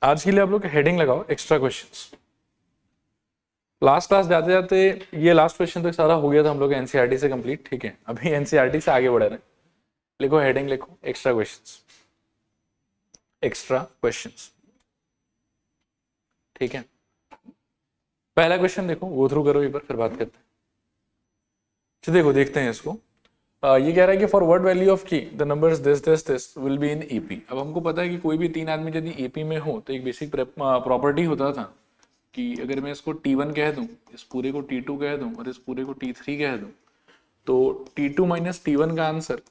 आज के लिए आप लोग हेडिंग लगाओ एक्स्ट्रा क्वेश्चंस। लास्ट क्लास जाते जाते ये लास्ट क्वेश्चन तो सारा हो गया था हम लोग एनसीईआरटी से कंप्लीट, ठीक है। अभी एनसीईआरटी से आगे बढ़ रहे हैं। लिखो हेडिंग, लिखो एक्स्ट्रा क्वेश्चंस, एक्स्ट्रा क्वेश्चंस, ठीक है। पहला क्वेश्चन देखो, गो थ्रू करो एक बार, फिर बात करते हैं। तो देखो, देखते हैं इसको। ये कह रहा है कि फॉर व्हाट वैल्यू ऑफ की the numbers this will be in AP. अब हमको पता है कि कोई भी तीन आदमी यदि एपी में हो तो एक बेसिक प्रॉपर्टी होता था कि अगर मैं इसको T1 कह दूं, इस पूरे को T2 कह दूं और इस पूरे को T3 कह दूं, तो T2 माइनस T1 का आंसर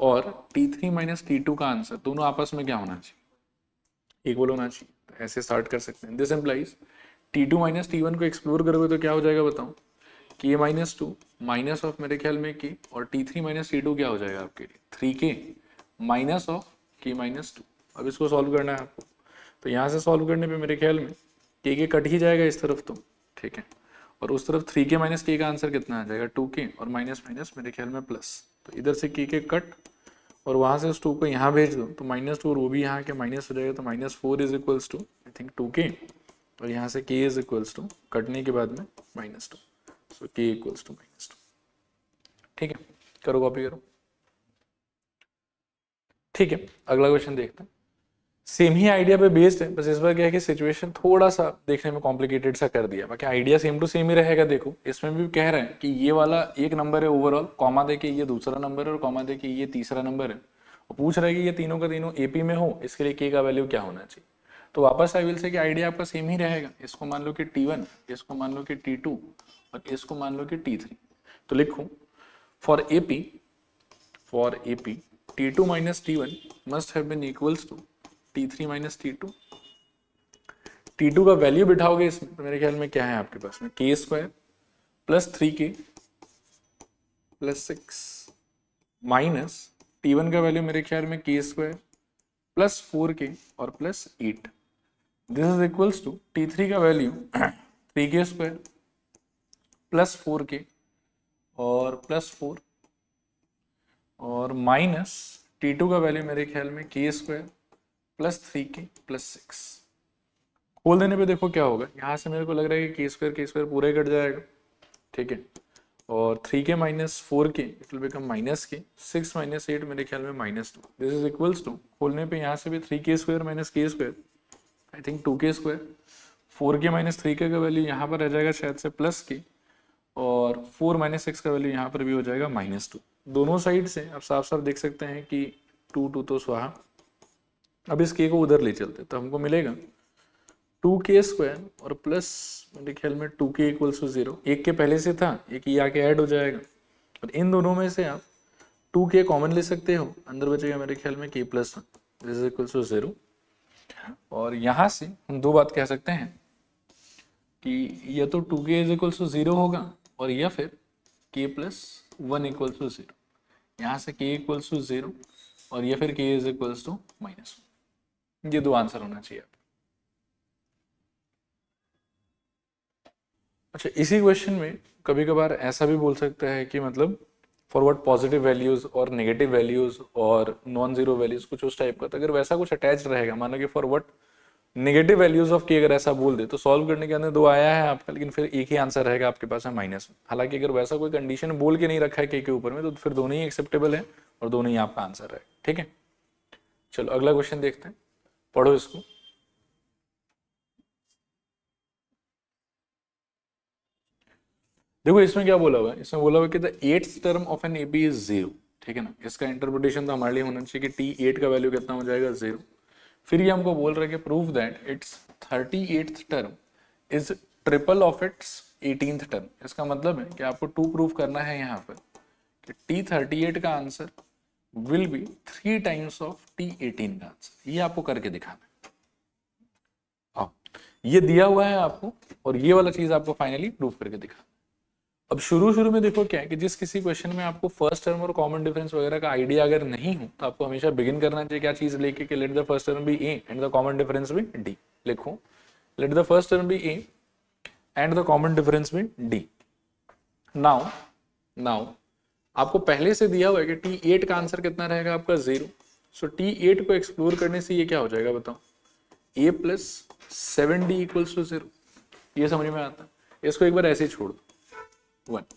और T3 माइनस T2 का आंसर दोनों आपस में क्या होना चाहिए? इक्वल होना चाहिए। तो ऐसे स्टार्ट कर सकते हैं। This implies T2 minus T1 को एक्सप्लोर करोगे तो क्या हो जाएगा बताओ? K माइनस 2 माइनस ऑफ मेरे ख्याल में K, और T3 माइनस T2 क्या हो जाएगा आपके लिए? 3K minus of K minus 2। अब इसको सॉल्व करना है आपको। तो यहाँ से सॉल्व करने पे मेरे ख्याल में K कट ही जाएगा इस तरफ, तो ठीक है। और उस तरफ 3K माइनस K का आंसर कितना आ जाएगा? 2K, और माइनस माइनस मेरे ख्याल में प्लस। तो इधर से K कट और वहाँ से उस 2 को यहाँ भेज दो तो -2 और वो भी यहाँ के माइनस हो जाएगा। तो -4 is equals to I think 2K, और यहाँ से K इज इक्वल्स टू कटने के बाद में -2, सो K इक्वल्स टू -2, ठीक है। करो, कॉपी करो, ठीक है। अगला क्वेश्चन देखते हैं। सेम ही आइडिया पे बेस्ड है, बस इस बार क्या है कि सिचुएशन थोड़ा सा देखने में कॉम्प्लिकेटेड सा कर दिया। बाकी आइडिया सेम टू सेम ही रहेगा। देखो, इसमें भी कह रहे हैं कि ये वाला एक नंबर है ओवरऑल, कॉमा देके ये दूसरा नंबर है और कॉमा देके ये तीसरा नंबर है, और पूछ रहा है कि ये तीनों का तीनों एपी में हो, इसके लिए K का वैल्यू क्या होना चाहिए। तो वापस आई विल से कि आइडिया आपका सेम ही रहेगा। इसको मान लो कि T1, इसको मान लो कि T2 और इसको मान लो कि T3। तो लिखो for AP T2 minus T1 must have been equals to T3 minus T2। T2 का वैल्यू बिठाओगे इसमें, मेरे ख्याल में क्या है आपके पास में? K square plus 3K plus 6 minus T1 का वैल्यू मेरे ख्याल में K स्क्वायर प्लस 4K और plus 8। This is equals to T3 का value 3K square plus 4K और प्लस 4 और माइनस T2 का वैल्यू मेरे ख्याल में K square plus 3K plus 6। खोल देने पे देखो क्या होगा। यहाँ से मेरे को लग रहा है कि K स्क्वायर पूरा ही कट जाएगा, ठीक है। और 3K minus 4K it will become minus K, 6 minus 8 मेरे ख्याल में -2। दिस इज इक्वल्स टू, खोलने पे यहाँ से भी 3K square minus K square आई think 2K square, 4K minus 3K का वैल्यू यहाँ पर रह जाएगा शायद से प्लस K, और 4 माइनस 6 का वैल्यू यहाँ पर भी हो जाएगा -2। दोनों साइड से आप साफ साफ देख सकते हैं कि 2 तो स्वाहा। अब इस K को उधर ले चलते तो हमको मिलेगा 2K स्क्वायर और प्लस मेरे ख्याल में 2K इक्वल्स टू 0। एक के पहले से था, एक ये आके ऐड हो जाएगा, और इन दोनों में से आप 2K कॉमन ले सकते हो, अंदर बचेगा मेरे ख्याल में K plus 1, this is equals to 0। और यहाँ से हम दो बात कह सकते हैं कि या तो 2K इज इक्वल्स टू 0 होगा, और या फिर K प्लस 1 इक्वल्स टू 0। यहाँ से K इक्वल्स टू 0 और या फिर K इज इक्वल्स टू -1। ये दो आंसर होना चाहिए। अच्छा, इसी क्वेश्चन में कभी कभार ऐसा भी बोल सकता है कि मतलब फॉर व्हाट पॉजिटिव वैल्यूज और नेगेटिव वैल्यूज और नॉन जीरो वैल्यूज, कुछ उस टाइप का। तो अगर वैसा कुछ अटैच रहेगा, मानो कि for what negative values of K, अगर ऐसा बोल दे तो सॉल्व करने के अंदर दो आया है आपका, लेकिन फिर एक ही आंसर रहेगा आपके पास है -1। हालांकि अगर वैसा कोई कंडीशन बोल के नहीं रखा है K के ऊपर में, तो फिर दोनों ही एक्सेप्टेबल है और दोनों ही आपका आंसर है, ठीक है। चलो अगला क्वेश्चन देखते हैं, पढ़ो इसको। देखो इसमें क्या बोला हुआ है, इसमें बोला हुआ है कि the 8th term of an AP is 0, ठीक है ना। इसका इंटरप्रिटेशन तो हमारे लिए होना चाहिए कि T8 का वैल्यू कितना हो जाएगा? 0। फिर ये हमको बोल रहा है कि prove that it's 38th term is triple of its 18th term. इसका मतलब है कि आपको 2 प्रूव करना है यहाँ पर कि T38 का answer will be 3 times of T18 का आंसर। ये आपको करके दिखाना है। ये दिया हुआ है आपको, और ये वाला चीज आपको फाइनली प्रूव करके दिखाना। अब शुरू में देखो क्या है कि जिस किसी क्वेश्चन में आपको फर्स्ट टर्म और कॉमन डिफरेंस वगैरह का आइडिया अगर नहीं हो, तो आपको हमेशा बिगिन करना चाहिए क्या चीज लेके कि let the first term be A and the common difference be D। लिखो let the first term be A and the common difference be D। Now आपको पहले से दिया हुआ है कि T8 का आंसर कितना रहेगा आपका? 0। सो T8 को एक्सप्लोर करने से ये क्या हो जाएगा बताओ? a plus 7d equals to 0। ये समझ में आता है? इसको एक बार ऐसे छोड़ दो 1।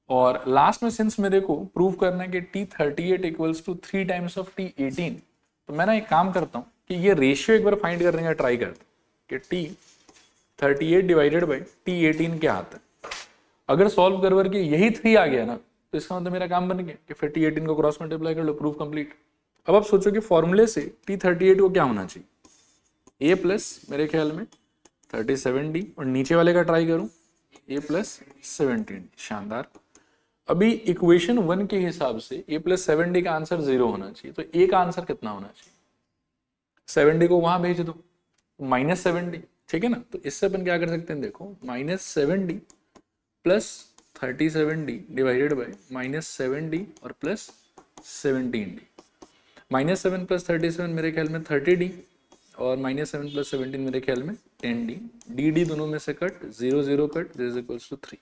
और लास्ट में सिंस मेरे को प्रूव करना है कि t38 equals to 3 times of t18, तो मैं ना एक काम करता हूँ कि ये रेशियो एक बार फाइंड करने का ट्राई करता हूँ कि t38 डिवाइडेड बाई t18 क्या आता है। अगर सॉल्व कर के यही 3 आ गया ना, तो इसका मतलब मेरा काम बन गया कि फिर t18 को क्रॉस मल्टीप्लाई कर लो, प्रूफ कंप्लीट। अब आप सोचो कि फॉर्मूले से t38 को क्या होना चाहिए, a प्लस मेरे ख्याल में 37d, और नीचे वाले का ट्राई करूं a प्लस 17d। शानदार। अभी इक्वेशन 1 के हिसाब से a प्लस 7d का आंसर 0 होना चाहिए, तो a का आंसर कितना होना चाहिए? 7d को वहां भेज दो, माइनस 7d, ठीक है ना। तो इससे अपन क्या कर सकते हैं, देखो minus 7d plus 37d divided by minus 7d और प्लस 17d। माइनस 7 प्लस 37 मेरे ख्याल में 30d, और माइनस 7 प्लस 17 मेरे ख्याल में 10d। dd दोनों में से cut, 0 0 cut, this is equals to 3।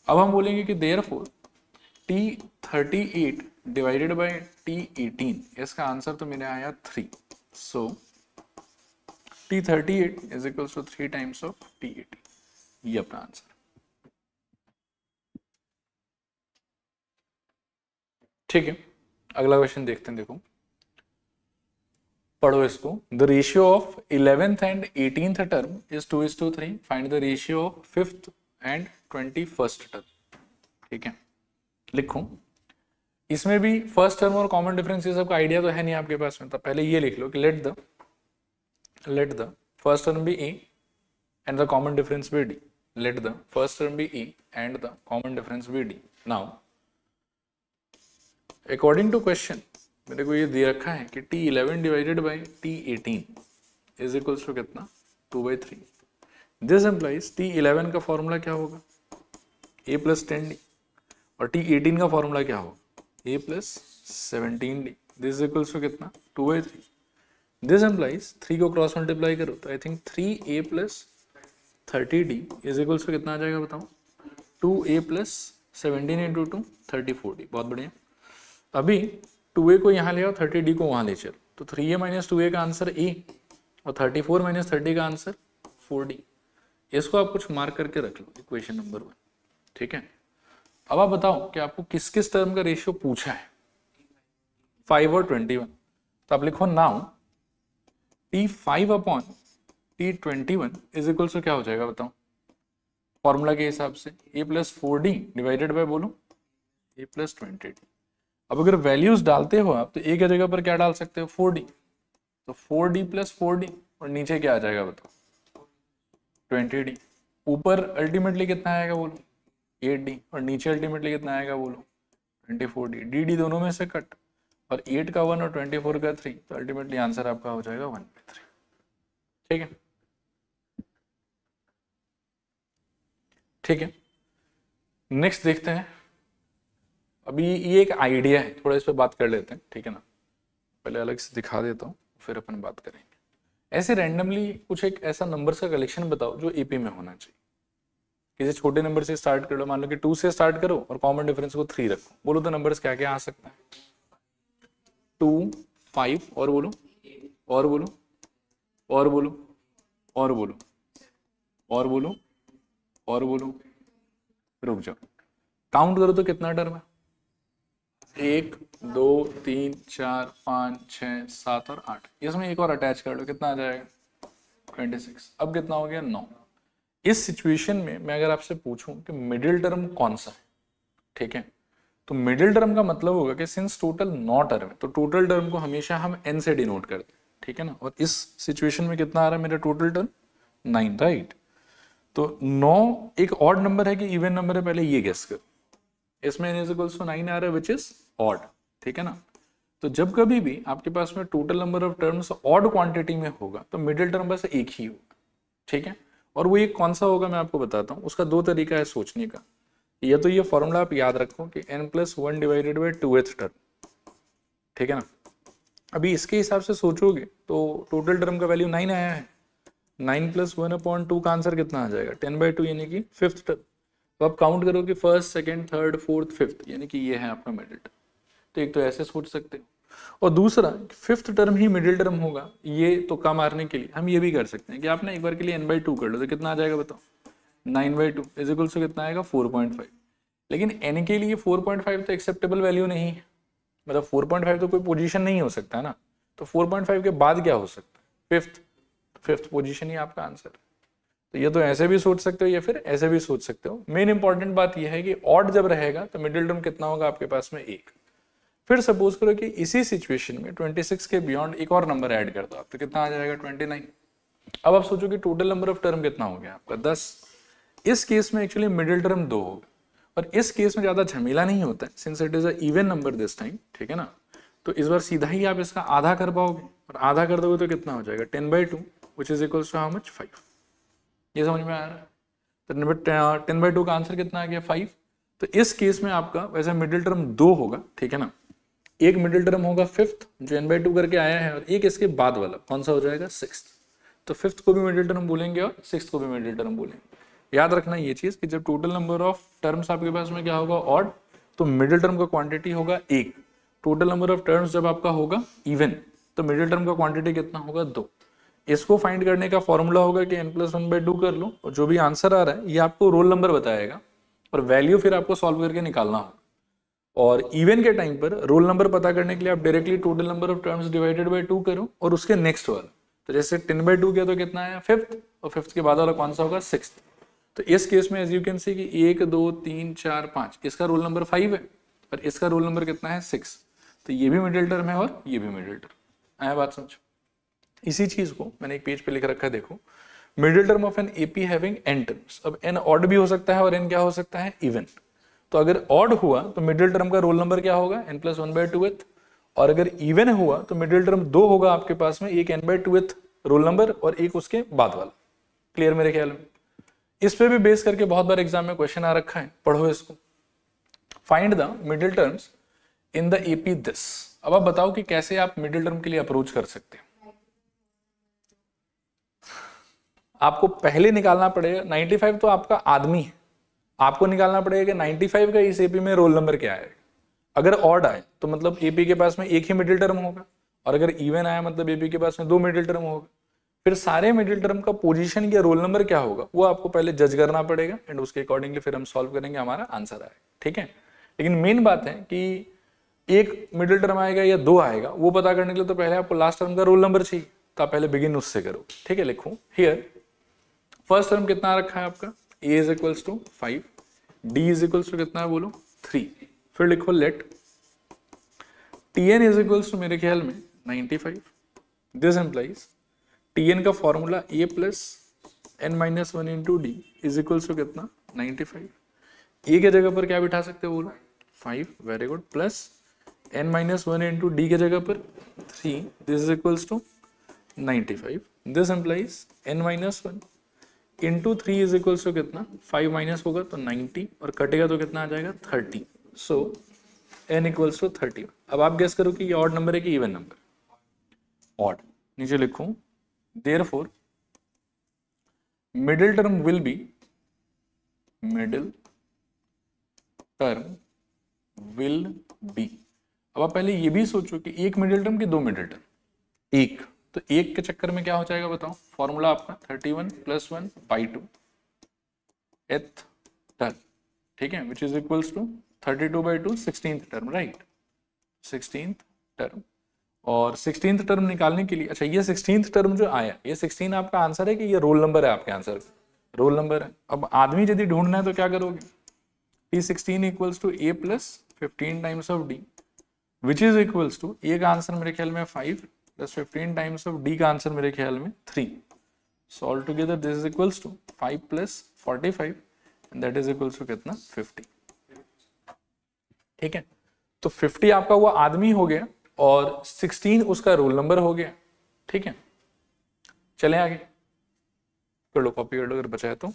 अब हम बोलेंगे कि therefore t38 divided by t18, इसका आंसर तो मेरे आया 3। So t38 is equals to 3 times of t18, ये अपना आंसर। ठीक है, अगला क्वेश्चन देखते हैं। देखो पढ़ो इसको। The ratio of 11th and 18th term is 2:3। Find the ratio of 5th and 21st term. ठीक है, लिखो। इसमें भी फर्स्ट टर्म और कॉमन डिफरेंस ये सब का आइडिया तो है नहीं आपके पास में, तो पहले ये लिख लो कि let the first term be A and the common difference be D. Let the first term be A and the common difference be D. Now according to question मेरे को ये दे रखा है कि t11 divided by t18 is equals to कितना, 2/3। This implies t11 का formula क्या होगा, a प्लस 10d, और t18 का फॉर्मूला क्या होगा, a plus 17d। This is equals to कितना, 2/3। दिस एम्प्लाइज 3 को क्रॉस मल्टीप्लाई करो तो I think 3a plus 30d is equals to कितना आ जाएगा बताओ, 2a प्लस 17 इंटू 2 34d। बहुत बढ़िया। अभी 2a को यहाँ ले आओ, 30d को वहाँ ले चलो, तो 3a माइनस 2a का आंसर a, और 34 माइनस 30 का आंसर 4d। इसको आप कुछ मार्क करके रख लो, इक्वेशन नंबर 1। ठीक है, अब आप बताओ कि आपको किस किस टर्म का रेशियो पूछा है, 5 और 21। तो आप लिखो now t5 upon t21 is equal to क्या हो जाएगा बताओ, फॉर्मूला के हिसाब से a plus 4d divided by बोलो a प्लस 20d। अब अगर वैल्यूज डालते हो आप तो a की जगह पर क्या डाल सकते हो, 4d, तो 4d प्लस 4d, और नीचे क्या आ जाएगा बताओ, 20d। ऊपर अल्टीमेटली कितना आएगा बोलो, 8d, और नीचे अल्टीमेटली कितना आएगा बोलो, 24d। dd दोनों में से कट, और 8 का 1 और 24 का 3, तो अल्टीमेटली आंसर आपका हो जाएगा 1/3। ठीक है, ठीक है। नेक्स्ट देखते हैं। अभी ये एक आइडिया है, थोड़ा इस पर बात कर लेते हैं, ठीक है ना। पहले अलग से दिखा देता हूँ, फिर अपन बात करेंगे। ऐसे रैंडमली कुछ एक ऐसा नंबर्स का कलेक्शन बताओ जो एपी में होना चाहिए। किसी छोटे नंबर से स्टार्ट कर लो, मान लो कि 2 से स्टार्ट करो और कॉमन डिफरेंस को 3 रखो। बोलो तो नंबर्स क्या क्या आ सकता है, 2, 5, और बोलो, और बोलो, और बोलो, और बोलो, और बोलो, और बोलो। रुक जाओ, काउंट करो तो कितना टर्म है, 1 2 3 4 5 6 7 और 8। इसमें एक और अटैच कर लो, कितना आ जाएगा, 26। अब कितना हो गया, 9। इस सिचुएशन में मैं अगर आपसे पूछूं कि मिडिल टर्म कौन सा है, ठीक है, तो मिडिल टर्म का मतलब होगा कि सिंस टोटल 9 टर्म है तो टोटल टर्म को हमेशा हम n से डिनोट करते हैं, ठीक है ना। और इस सिचुएशन में कितना आ रहा है मेरा टोटल टर्म, 9, राइट। तो 9 एक ऑड नंबर है कि इवन नंबर है, पहले ये गेस कर। इसमें n = 9 आ रहा है विच इज ऑड, ठीक है ना। तो जब कभी भी आपके पास में total number of terms odd quantity में होगा तो मिडिल टर्म बस एक ही होगा, ठीक है। और वो एक कौन सा होगा मैं आपको बताता हूँ। उसका 2 तरीका है सोचने का। या तो ये फॉर्मूला आप याद रखो कि n+1 divided by 2th term, ठीक है ना। अभी इसके हिसाब से सोचोगे तो टोटल टर्म का वैल्यू 9 आया है, 9+1/2 का आंसर कितना आ जाएगा, 10/2 यानी कि 5th टर्म। तो आप काउंट करो कि 1st, 2nd, 3rd, 4th, 5th, यानी कि ये है आपका मिडिल टर्म। तो एक तो ऐसे सोच सकते हो, और दूसरा फिफ्थ टर्म ही मिडिल टर्म होगा, ये तुक्का मारने के लिए हम ये भी कर सकते हैं कि आप ना एक बार के लिए n/2 कर लो तो कितना आ जाएगा बताओ, 9/2 इज इक्वल टू कितना आएगा 4.5। लेकिन n के लिए 4.5 तो एक्सेप्टेबल वैल्यू नहीं है, मतलब 4.5 तो कोई पोजीशन नहीं हो सकता है ना, तो 4.5 के बाद क्या हो सकता है, फिफ्थ पोजीशन ही आपका आंसर है। तो ये तो ऐसे भी सोच सकते हो या फिर ऐसे भी सोच सकते हो। मेन इंपॉर्टेंट बात यह है कि ऑड जब रहेगा तो मिडिल टर्म कितना होगा आपके पास में 1। फिर सपोज करो कि इसी सिचुएशन में 26 के बियॉन्ड एक और नंबर ऐड कर दो आप, तो कितना आ जाएगा 29। अब आप सोचो कि टोटल नंबर ऑफ टर्म कितना हो गया आपका 10। इस केस में एक्चुअली मिडिल टर्म 2 होगा, और इस केस में ज्यादा झमेला नहीं होता है since it is a even number this time, ठीक है ना। तो इस बार सीधा ही आप इसका आधा कर पाओगे, और आधा कर दोगे तो कितना हो जाएगा 10/2 which is equals to how much 5। ये समझ में आ रहा है। तो 10/2 का आंसर कितना आ गया 5। तो इस केस में आपका वैसे मिडिल टर्म 2 होगा, ठीक है ना। एक मिडिल टर्म होगा फिफ्थ जो n/2 करके आया है, और एक इसके बाद वाला कौन सा हो जाएगा 6th। तो फिफ्थ को भी मिडिल टर्म बोलेंगे और 6th को भी मिडिल टर्म बोलेंगे। याद रखना ये चीज कि जब टोटल नंबर ऑफ टर्म्स आपके पास में क्या होगा ऑड, तो मिडिल टर्म का क्वांटिटी होगा 1। टोटल नंबर ऑफ टर्म्स जब आपका होगा इवन, तो मिडिल टर्म का क्वांटिटी कितना होगा 2। इसको फाइंड करने का फॉर्मूला होगा कि n+1/2 कर लो, और जो भी आंसर आ रहा है ये आपको रोल नंबर बताएगा, और वैल्यू फिर आपको सॉल्व करके निकालना होगा। और इवन के टाइम पर रोल नंबर पता करने के लिए आप directly total number of terms divided by 2 करो, और उसके नेक्स्ट वाला, तो जैसे 10/2 किया तो कितना आया 5th, और 5th के बाद वाला कौन सा होगा 6th। तो इस केस में एज यू कैन सी कि 1 2 3 4 5 इसका रोल नंबर 5 है, और इसका रोल नंबर कितना है 6। तो ये भी मिडिल टर्म है और ये भी मिडिल टर्म। आया बात समझो। इसी चीज को मैंने एक पेज पे लिख रखा है, देखो middle term of an AP having n terms. अब n ऑड भी हो सकता है और n क्या हो सकता है इवन। तो अगर ऑड हुआ तो मिडिल टर्म का रोल नंबर क्या होगा n+1/2th, और अगर इवन हुआ तो मिडिल टर्म 2 होगा आपके पास में, एक n/2th रोल नंबर और एक उसके बाद वाला। क्लियर मेरे ख्याल में। इस पे भी बेस करके बहुत बार एग्जाम में क्वेश्चन आ रखा है, पढ़ो इसको। Find the middle terms in the AP this. अब आप बताओ कि कैसे आप मिडिल टर्म के लिए अप्रोच कर सकते हैं। आपको पहले निकालना पड़ेगा 95 तो आपका आदमी है, आपको निकालना पड़ेगा कि 95 का इस एपी में रोल नंबर क्या है। अगर ऑड आए तो मतलब एपी के पास में एक ही मिडिल टर्म होगा, और अगर इवन आया मतलब एपी के पास में 2 मिडिल टर्म होगा। फिर सारे मिडिल टर्म का पोजीशन या रोल नंबर क्या होगा वो आपको पहले जज करना पड़ेगा, एंड उसके अकॉर्डिंगली फिर हम सॉल्व करेंगे, हमारा आंसर आएगा, ठीक है। लेकिन मेन बात है कि एक मिडिल टर्म आएगा या 2 आएगा वो पता करने के लिए तो पहले आपको लास्ट टर्म का रोल नंबर चाहिए, तो आप पहले बिगिन उससे करो, ठीक है। लिखो हियर फर्स्ट टर्म कितना रखा है आपका a is equals to 5, d is equals to कितना है बोलो 3। फिर लिखो let tn is equals to मेरे ख्याल में 95। दिस एम्प्लाइज tn का फॉर्मूला a plus n-1 into D is equals to कितना 95। a के जगह पर क्या बिठा सकते हो बोलो 5, very good, plus n-1 into D के जगह पर 3, this is equals to 95। This implies n-1 into 3 is equals to कितना 5 माइनस होगा तो 90, और कटेगा तो कितना आ जाएगा 30। सो n इक्वल्स टू 30। अब आप गेस करो कि ये ऑड नंबर है कि इवन नंबर, ऑड। नीचे लिखूं therefore middle term will be, middle term will be. अब आप पहले ये भी सोचो कि एक मिडिल टर्म की 2 मिडिल टर्म, एक, तो एक के चक्कर में क्या हो जाएगा बताओ, फॉर्मूला आपका 31 + 1/2 एथ टर्म, ठीक है, which is equals to 32/2 16th term, right, 16th term. और 16th टर्म निकालने के लिए, अच्छा ये 16th टर्म जो आया, ये 16 आपका आंसर है कि ये रोल नंबर है आपके आंसर का, रोल नंबर है। अब आदमी यदि ढूंढना है तो क्या करोगे, P16 equals to a plus 15 times of d which is equals to, a का आंसर मेरे ख्याल में 5 प्लस 15 टाइम्स ऑफ d का आंसर मेरे ख्याल में 3। So all together this is equals to 5 + 45 and that is equals to कितना 50, ठीक है। तो 50 आपका वो आदमी हो गया और 16 उसका रोल नंबर हो गया, ठीक है। चलें आगे, कर लो, कॉपी कर लो अगर बचा है तो,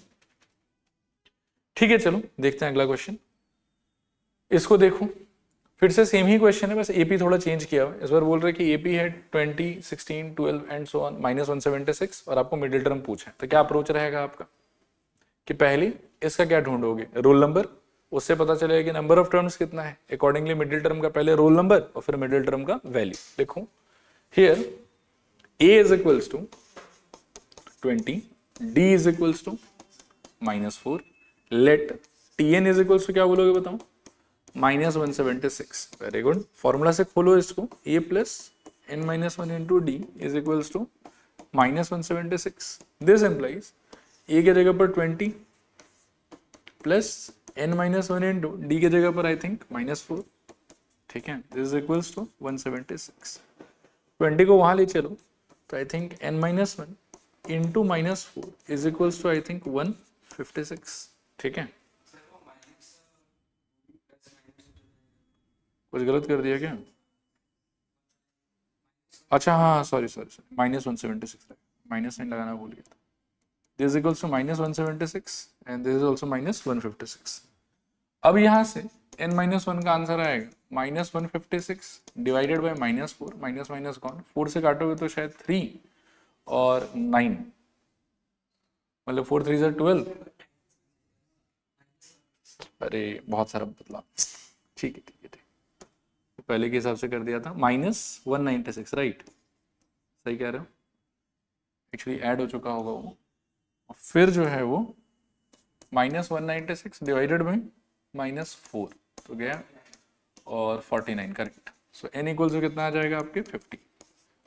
ठीक है। चलो देखते हैं अगला क्वेश्चन। इसको देखो, फिर से सेम ही क्वेश्चन है, बस एपी थोड़ा चेंज किया हुआ है। इस बार बोल रहे कि एपी है 20, 16, 12 एंड सो ऑन -176, और आपको मिडिल टर्म पूछा है। तो क्या अप्रोच रहेगा आपका कि पहले इसका क्या ढूंढोगे, रोल नंबर, उससे पता चलेगा कि नंबर ऑफ टर्म्स कितना है। अकॉर्डिंगली मिडिल टर्म का पहले रोल नंबर और फिर मिडिल टर्म का वैल्यू लिखूं। Here a is equals to 20, d is equals to -4, let tn is equals to क्या बोलोगे बताओ, -176। वेरी गुड, फॉर्मूला से खोलो इसको, a plus n minus one into D is equals to -176। This implies a के जगह पर 20 plus n minus one into D के जगह पर आई थिंक -4, ठीक है, दिस इज इक्वल्स टू 176। 20 को वहां ले चलो तो I think n minus one into -4 is equals to I think 156, ठीक है। कुछ गलत कर दिया क्या? अच्छा हाँ सॉरी -176, -9 लगाना भूल गया था। This equals to -176 and this is also -156। अब यहाँ से n माइनस वन का आंसर आएगा -156 डिवाइडेड बाय -4, माइनस माइनस कौन, 4 से काटोगे तो शायद 3 और 9, मतलब 4 3 से 12। अरे बहुत सारा बदलाव, ठीक है ठीक है ठीक, पहले के हिसाब से कर दिया था, -196, राइट, सही कह रहे हो, एक्चुअली ऐड हो चुका होगा वो, और फिर जो है वो -196 डिवाइडेड बाई -4 तो गया और 49, correct. So n equals to कितना आ जाएगा आपके 50।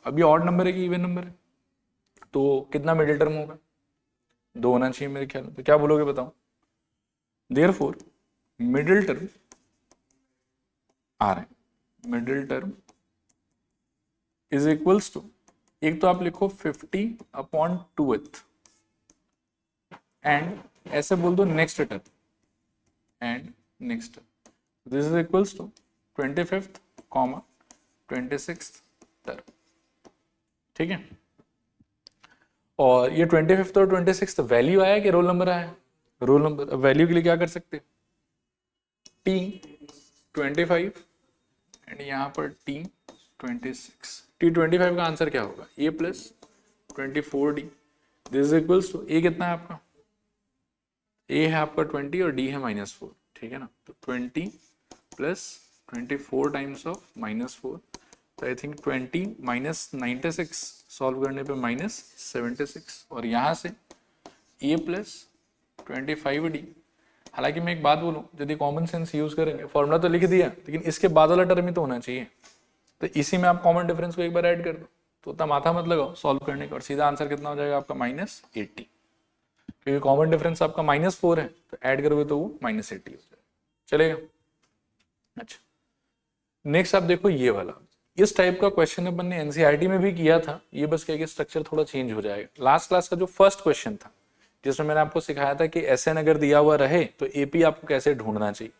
अब ये ऑड नंबर है कि इवन नंबर है, तो कितना मिडिल टर्म होगा, 2 होना चाहिए मेरे ख्याल में, तो क्या बोलोगे बताओ। देयरफॉर मिडिल टर्म आ रहा है, middle term is equals to, एक तो आप लिखो 50/2th एंड ऐसे बोल दो next term and next term, this is equals to 25th, 26th term, ठीक है। और ये 25th और 26th वैल्यू आया कि रोल नंबर आया, रोल नंबर, वैल्यू के लिए क्या कर सकते हैं, t 25 एंड यहाँ पर t 26, t 25 का आंसर क्या होगा, a plus 24d, this is equals to, a कितना है आपका, a है आपका 20 और d है -4, ठीक है ना, तो 20 प्लस 24 टाइम्स ऑफ -4, तो आई थिंक 20 माइनस 96 सॉल्व करने पे -76, और यहाँ से a प्लस 25d। हालांकि मैं एक बात बोलूं, यदि कॉमन सेंस यूज करेंगे, फॉर्मूला तो लिख दिया लेकिन इसके बाद वाला टर्म ही तो होना चाहिए, तो इसी में आप कॉमन डिफरेंस को एक बार ऐड कर दो, तो उतना माथा मत लगाओ सॉल्व करने का, और सीधा आंसर कितना हो जाएगा आपका -80, क्योंकि कॉमन डिफरेंस आपका -4 है, तो ऐड करोगे तो वो -80 हो जाएगा, चलेगा। अच्छा नेक्स्ट आप देखो ये वाला, इस टाइप का क्वेश्चन अपन ने एनसीईआरटी में भी किया था, ये बस क्या कि स्ट्रक्चर थोड़ा चेंज हो जाएगा। लास्ट क्लास का जो फर्स्ट क्वेश्चन था जिसमें मैंने आपको सिखाया था कि एसएन अगर दिया हुआ रहे तो एपी आपको कैसे ढूंढना चाहिए,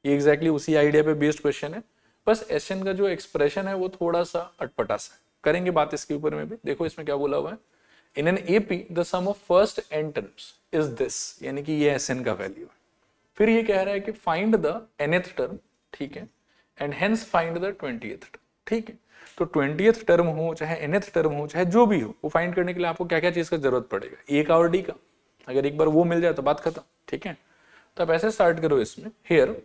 ये एग्जैक्टली उसी आइडिया पे बेस्ड क्वेश्चन है, बस एसएन का जो एक्सप्रेशन है वो थोड़ा सा अटपटा सा, करेंगे बात इसके ऊपर में भी। देखो इसमें क्या बोला हुआ है, in an AP the sum of first n terms is this, यानी कि ये एसएन का वैल्यू है। फिर ये कह रहा है कि फाइंड द nth टर्म, ठीक है, and hence find the 20th term, ठीक है। तो 20th टर्म हो चाहे nth टर्म हो चाहे जो भी हो, वो फाइंड करने के लिए आपको क्या क्या चीज का जरूरत पड़ेगा, ए का और डी का, अगर एक बार वो मिल जाए तो बात खत्म, ठीक है। तो आप ऐसे स्टार्ट करो इसमें, here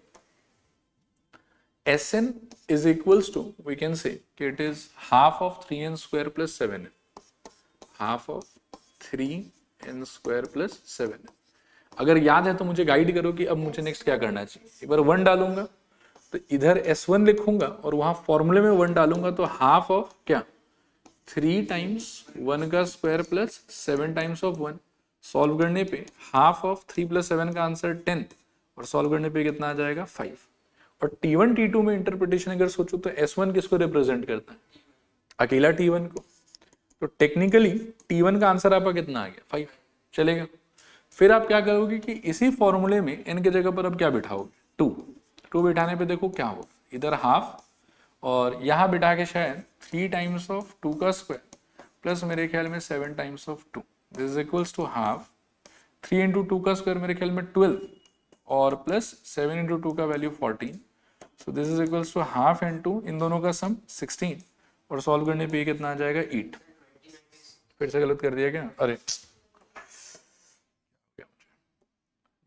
Sn is equals to, we can say कि it is half of 3n square plus 7n, half of 3n square plus 7n। अगर याद है तो मुझे गाइड करो कि अब मुझे नेक्स्ट क्या करना चाहिए। एक बार 1 डालूंगा तो इधर S1 लिखूंगा और वहां फॉर्मूले में 1 डालूंगा तो हाफ ऑफ क्या, 3 टाइम्स 1 का square plus 7 times of 1, solve करने पे हाफ ऑफ 3 प्लस 7 का आंसर 10, और सॉल्व करने पे कितना आ जाएगा 5। और T1 T2 में इंटरप्रिटेशन अगर सोचो तो S1 किसको रिप्रेजेंट करता है, अकेला T1 को, तो टेक्निकली T1 का आंसर आपका कितना आ गया 5, चलेगा। फिर आप क्या करोगे कि इसी फॉर्मूले में n के जगह पर अब क्या बिठाओगे 2 बिठाने पे देखो क्या होगा, इधर हाफ और यहाँ बिठा के शायद 3 टाइम्स ऑफ 2 का स्क्वायर प्लस मेरे ख्याल में 7 times of 2, this is equals to half 3 into 2 का स्क्वायर मेरे ख्याल में 12 और प्लस 7 इंटू 2 का value 14, so this is equals to half into इन दोनों का सम 16, और सॉल्व करने पे कितना आ जाएगा 8। फिर से गलत कर दिया क्या, अरे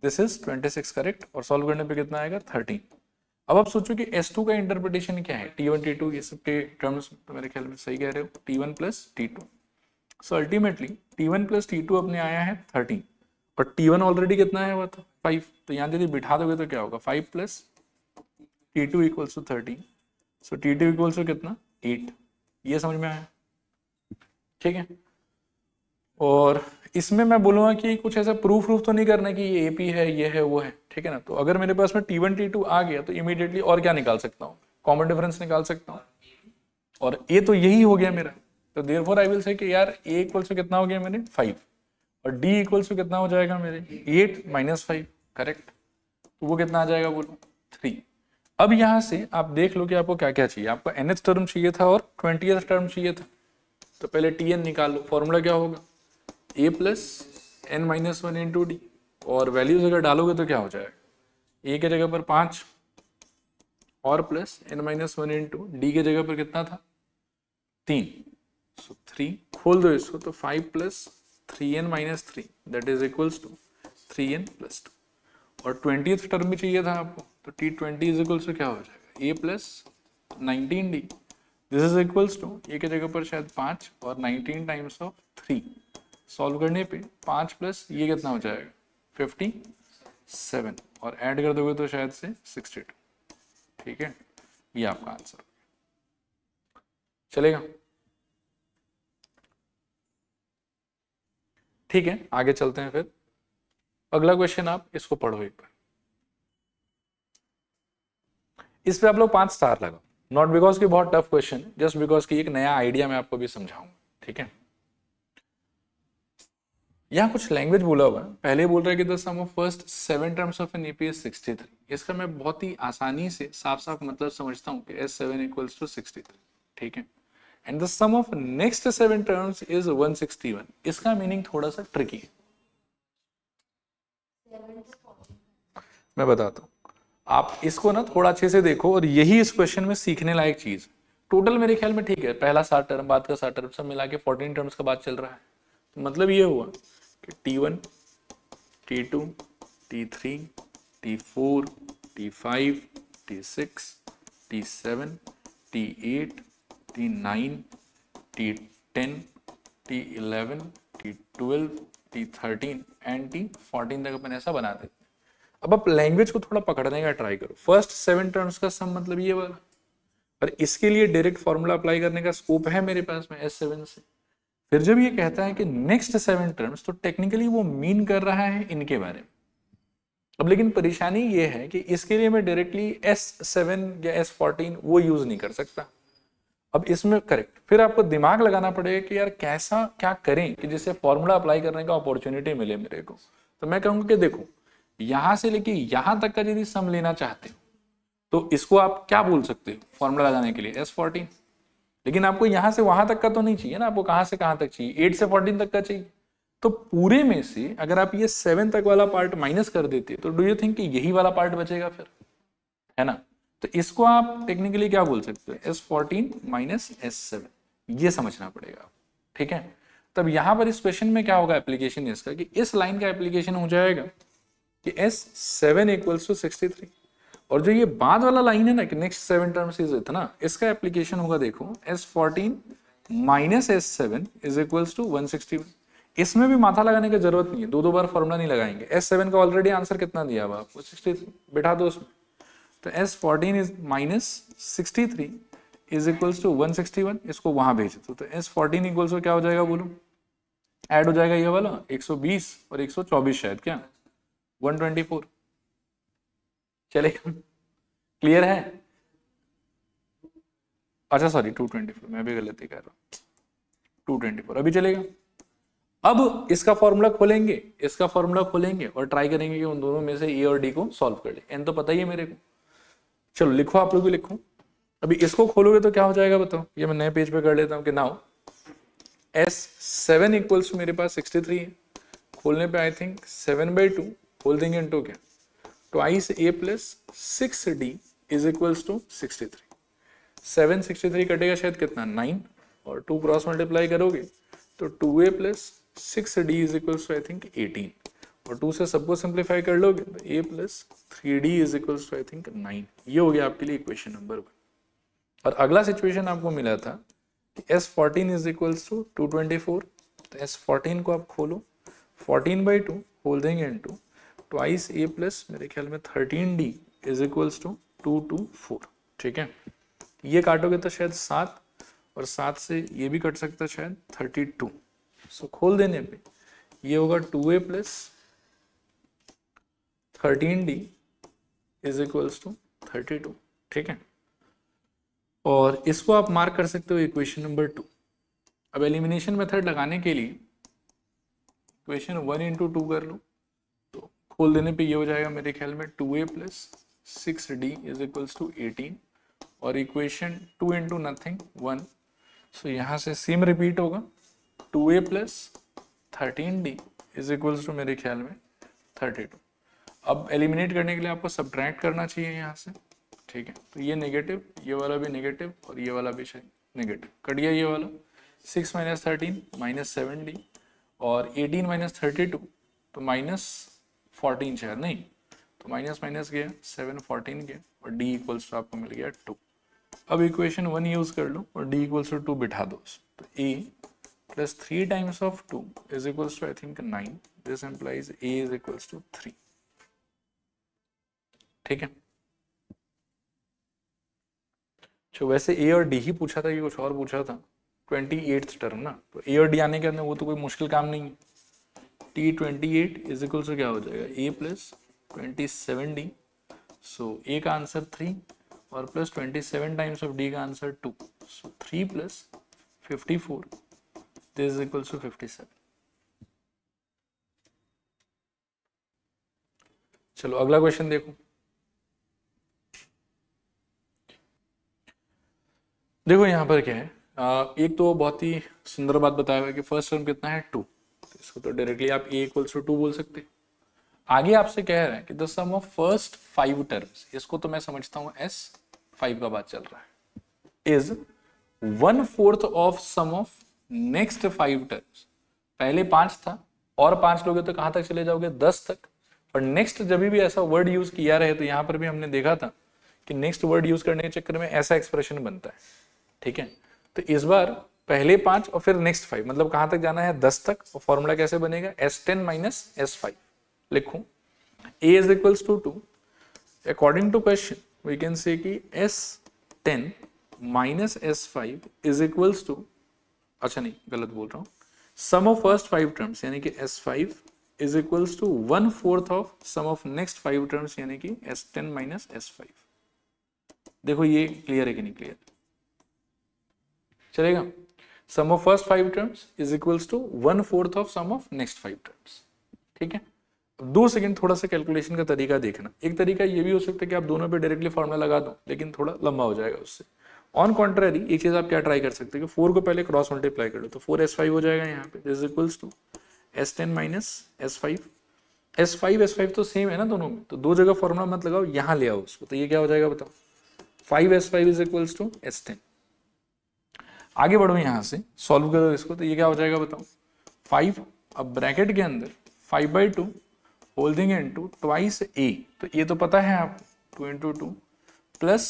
दिस इज 26 करेक्ट, और सॉल्व करने पे कितना आएगा 13। अब आप सोचो कि S2 का इंटरप्रिटेशन क्या है, T1 T2 ये सब के टर्म्स, तो मेरे ख्याल में सही कह रहे हो, T1 plus T2। So ultimately T1 plus T2 अपने आया है 13, और T1 ऑलरेडी कितना है वो था 5, तो यहाँ यदि बिठा दोगे तो क्या होगा 5 plus T2 equals to 13, so T2 equals to कितना 8। ये समझ में आया, ठीक है। और इसमें मैं बोलूँगा कि कुछ ऐसा प्रूफ तो नहीं करना कि ये AP है, ये है, वो है, ठीक है ना। तो अगर मेरे पास में T1 T2 आ गया तो इमीडिएटली और क्या निकाल सकता हूँ, कॉमन डिफरेंस निकाल सकता हूँ, और A तो यही हो गया मेरा। तो देयरफॉर आई विल से कि यार A इक्वल्स टू कितना हो गया मेरे 5, और D इक्वल्स टू कितना हो जाएगा मेरे 8 माइनस 5, करेक्ट। तो वो कितना आ जाएगा बोलो 3। अब यहाँ से आप देख लो कि आपको क्या क्या चाहिए, आपको nth टर्म चाहिए था और 20th टर्म चाहिए था। तो पहले Tn निकाल लो, फॉर्मूला क्या होगा A plus n minus 1 into D, और वैल्यूज अगर डालोगे तो क्या हो जाएगा, A के जगह पर 5 और plus n minus 1 into D के जगह पर कितना था 3, सो 3 खोल दो इसको, तो 5 plus 3n minus 3 that is equals to 3n plus 2, और 20th टर्म भी चाहिए था आपको, तो T20 इज इक्वल्स टू क्या हो जाएगा A plus 19d, this is equals to A के जगह पर शायद 5 और 19 टाइम्स ऑफ 3, सॉल्व करने पे 5 प्लस ये कितना हो जाएगा 57, और ऐड कर दोगे तो शायद से 62, ठीक है। ये आपका आंसर चलेगा, ठीक है। आगे चलते हैं फिर, अगला क्वेश्चन आप इसको पढ़ो एक बार, इस पे आप लोग 5 स्टार लगाओ, नॉट बिकॉज की बहुत टफ क्वेश्चन है, जस्ट बिकॉज की एक नया आइडिया मैं आपको भी समझाऊंगा, ठीक है। यहाँ कुछ लैंग्वेज बोला हुआ है, पहले बोल रहा है कि the sum of first 7 terms of an AP is 63। इसका मैं बहुत ही आसानी से साफ साफ मतलब समझता हूँ कि S7 इक्वल्स टू 63, ठीक है। And the sum of next 7 terms is 161। इसका मीनिंग थोड़ा सा ट्रिकी है, मैं बताता हूँ। आप इसको ना थोड़ा अच्छे से देखो, और यही इस क्वेश्चन में सीखने लायक चीज। टोटल मेरे ख्याल में ठीक है, पहला 7 टर्म, बाद का 7 टर्म, सब मिला के 14 टर्म्स का बात चल रहा है। तो मतलब ये हुआ कि T1, T2, T3, T4, T5, T6, T7, T8, T9, T10, T11, T12, T13 and T14 तक अपन ऐसा बना देते हैं। अब आप लैंग्वेज को थोड़ा पकड़ने का ट्राई करो। फर्स्ट 7 टर्म्स का सम मतलब ये वाला, पर इसके लिए डायरेक्ट फॉर्मूला अप्लाई करने का स्कोप है मेरे पास में S7 से। फिर जब ये कहता है कि नेक्स्ट 7 टर्म्स, तो टेक्निकली वो मीन कर रहा है इनके बारे में। अब लेकिन परेशानी ये है कि इसके लिए मैं डायरेक्टली S7 या S14 वो यूज नहीं कर सकता। अब इसमें करेक्ट फिर आपको दिमाग लगाना पड़ेगा कि यार कैसा क्या करें कि जिससे फॉर्मूला अप्लाई करने का अपॉर्चुनिटी मिले मेरे को। तो मैं कहूंगा कि देखो, यहां से लेके यहां तक का यदि सम लेना चाहते हो तो इसको आप क्या बोल सकते हो फॉर्मूला लगाने के लिए S14। लेकिन आपको यहां से वहां तक का तो नहीं चाहिए ना, आपको कहां से कहां तक चाहिए, 8 से 14 तक का चाहिए। तो पूरे में से अगर आप ये 7 तक वाला पार्ट माइनस कर देते तो डू यू थिंक कि यही वाला पार्ट बचेगा फिर, है ना। तो इसको आप टेक्निकली क्या बोल सकते हो, S14 माइनस S7, ये समझना पड़ेगा, ठीक है। तब यहां पर इस क्वेश्चन में क्या होगा एप्लीकेशन इसका, कि इस लाइन का एप्लीकेशन हो जाएगा कि S7 इक्वल्स टू 63, और जो ये बाद वाला लाइन है ना कि नेक्स्ट 7 टर्म्स इज इतना, इसका एप्लीकेशन होगा देखो S14 minus S7 is equals to 161। इसमें भी माथा लगाने की जरूरत नहीं है, दो बार फॉर्मूला नहीं लगाएंगे। S7 का ऑलरेडी आंसर कितना दिया हुआ आपको 63, बिठा दो उसमें। तो S14 is minus 63 is equals to 161, इसको वहां भेज दो। तो S14 इक्वल्स टू क्या हो जाएगा बोलो, ऐड हो जाएगा ये वाला 120 और 124 शायद, क्या 124, चलेगा, क्लियर है। अच्छा सॉरी 224, मैं भी गलती कर रहा हूँ, 224 अभी चलेगा। अब इसका फॉर्मूला खोलेंगे, इसका फॉर्मूला खोलेंगे और ट्राई करेंगे कि उन दोनों में से ए और डी को सॉल्व कर ले। एन तो पता ही है मेरे को, चलो लिखो, आप लोग भी लिखो। अभी इसको खोलोगे तो क्या हो जाएगा बताओ, ये मैं नए पेज पे कर लेता हूँ कि नाउ S7 इक्वल्स मेरे पास 63 है, खोलने पे I think 7/2 whole thing into क्या twice a plus 6d is equals to 63। 7 63 कटेगा शायद कितना 9, और 2 क्रॉस मल्टीप्लाई करोगे तो 2a plus 6d is equals to I think 18, और 2 से सबको सिंप्लीफाई कर लोगे तो a plus 3d is equals to I think 9। ये हो गया आपके लिए इक्वेशन नंबर 1। और अगला सिचुएशन आपको मिला था कि S14 इज इक्वल्स टू 224, तो S14 को आप खोलो, 14/2 होल देंगे इनटू ट्वाइस a प्लस मेरे ख्याल में 13d इज इक्वल्स टू 224। ठीक है, ये काटोगे तो शायद 7 और 7 से ये भी कट सकता है शायद 32। सो खोल देने पे ये होगा 2a plus 13d is equals to 32। ठीक है, और इसको आप मार्क कर सकते हो इक्वेशन नंबर 2। अब एलिमिनेशन मेथड लगाने के लिए इक्वेशन 1 इंटू 2 कर लो, तो खोल देने पे ये हो जाएगा मेरे ख्याल में 2a plus 6d is equals to 18, और इक्वेशन 2 इंटू नथिंग 1, सो यहाँ से सेम रिपीट होगा 2a plus 13d is equals to मेरे ख्याल में 32। अब एलिमिनेट करने के लिए आपको सब्ट्रैक्ट करना चाहिए यहाँ से। ठीक है, तो ये नेगेटिव, ये वाला भी नेगेटिव और ये वाला भी शायद नेगेटिव, कट गया ये वाला। 6 माइनस 13 माइनस 7d, और 18 माइनस 32 तो माइनस 14 शायद, नहीं तो माइनस माइनस गया 7 14 गया, और d इक्वल्स टू आपको मिल गया 2। अब इक्वेशन 1 यूज कर लो और d इक्वल्स टू 2 बिठा दो, तो a plus 3 times of 2 is equals to I think 9, this implies a is equals to 3। ठीक है, तो वैसे a और d ही पूछा था, ये कुछ और पूछा था 28th टर्म ना, तो a और d आने के अंदर वो तो कोई मुश्किल काम नहीं है। t28 इज इक्वल्स टू क्या हो जाएगा a plus 27d, so a का आंसर 3 और प्लस 27 टाइम्स ऑफ d का answer 2, so 3 plus 54 this is equals to 57। चलो अगला क्वेश्चन देखो। देखो यहाँ पर क्या है, एक तो बहुत ही सुंदर बात बताया हुआ है कि फर्स्ट टर्म कितना है 2, तो इसको तो डायरेक्टली आप a इक्वल्स टू 2 बोल सकते हैं। आगे आपसे कह रहा है कि the sum of first 5 terms, इसको तो मैं समझता हूँ S5 का बात चल रहा है, is 1/4 of sum of next 5 terms. पहले 5 था और 5 लोगे तो कहां तक चले जाओगे, 10 तक। और नेक्स्ट जब भी ऐसा वर्ड यूज किया रहे तो यहाँ पर भी हमने देखा था कि नेक्स्ट वर्ड यूज करने के चक्कर में ऐसा एक्सप्रेशन बनता है। ठीक है, तो इस बार पहले 5 और फिर नेक्स्ट 5, मतलब कहां तक जाना है, 10 तक। और फॉर्मूला कैसे बनेगा, S10 माइनस S5 लिखूं, a is equals to 2। According to question we can say कि S10 minus S5 is equals to, अच्छा नहीं गलत बोल रहा हूं, सम ऑफ फर्स्ट 5 टर्म्स यानी कि S5 is equals to 1/4 of sum of next 5 terms यानी कि S10 माइनस S5। देखो ये क्लियर है कि नहीं क्लियर, चलेगा। Sum of first 5 terms is equals to 1/4 of sum of next 5 terms. ठीक है, 2 सेकंड थोड़ा सा कैलकुलेशन का तरीका देखना। एक तरीका ये भी हो सकता है कि आप दोनों पे डायरेक्टली फॉर्मूला लगा दो, लेकिन थोड़ा लंबा हो जाएगा उससे। ऑन कॉन्ट्ररी एक चीज आप क्या ट्राई कर सकते हैं कि 4 को पहले क्रॉस मल्टीप्लाई कर लो, तो 4S5 हो जाएगा यहाँ पे, this is equals to S10 minus S5। S5 तो सेम है ना दोनों में, तो 2 जगह फॉर्मूला मत लगाओ, यहाँ ले आओ उसको, तो ये क्या हो जाएगा बताओ, 5S5 is equals to S10। आगे बढ़ो यहां से, सॉल्व करो इसको, तो ये क्या हो जाएगा बताओ, 5, अब ब्रैकेट के अंदर 5/2 होल्डिंग इनटू ट्वाइस a, तो ये तो पता है आप 2 इंटू 2 प्लस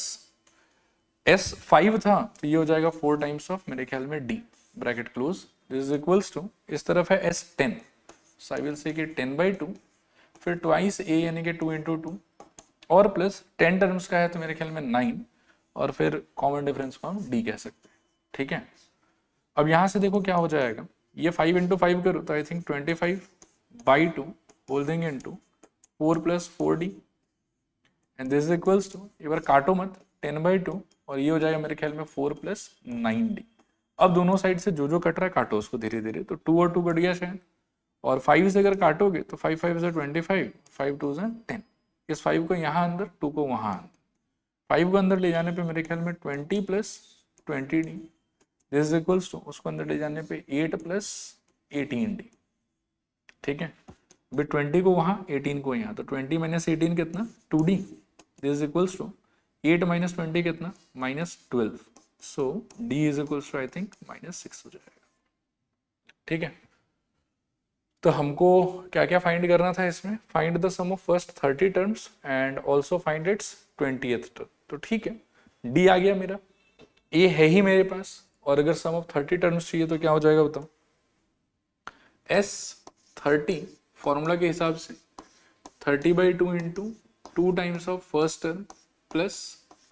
S5 था, तो ये हो जाएगा 4 टाइम्स ऑफ मेरे ख्याल में d, bracket close, this is equals to, इस तरफ है S10, so I will say कि 10/2 फिर ट्वाइस a यानी कि 2 इंटू 2 और प्लस 10 टर्म्स का है तो मेरे ख्याल में 9, और फिर कॉमन डिफरेंस को हम d कह सकते हैं। ठीक है, अब यहां से देखो क्या हो जाएगा, ये 5 इंटू 5 करो तो I think 25/2 holding into 4 plus 4d and this is equals to, एक बार काटो मत, 10/2 और ये हो जाएगा मेरे ख्याल में 4 प्लस 9d। अब दोनों साइड से जो जो कट रहा है काटो उसको धीरे धीरे, तो 2 और 2 कट गया शायद, और 5 से अगर काटोगे तो 5 5 से 25, 5 2 से 10, इस 5 को यहाँ अंदर, 2 को वहां अंदर, 5 को अंदर ले जाने पे मेरे ख्याल में 20 plus 20d, this is equals to, उसको अंदर ले जाने पे 8 प्लस 18d। ठीक है, अभी 20 को वहां 18 को यहाँ, तो 20 माइनस 18 कितना 2d, this is equals to 8 minus 20 कितना -12, so d is equals to I think -6 हो जाएगा। ठीक है, तो हमको क्या क्या फाइंड करना था इसमें, find the sum of first 30 terms and also find its 20th term. तो ठीक है, डी आ गया मेरा, ए है ही मेरे पास, और अगर सम ऑफ 30 टर्म्स चाहिए तो क्या हो जाएगा बताओ, एस 30 फॉर्मूला के हिसाब से 30/2 into 2 times of first term plus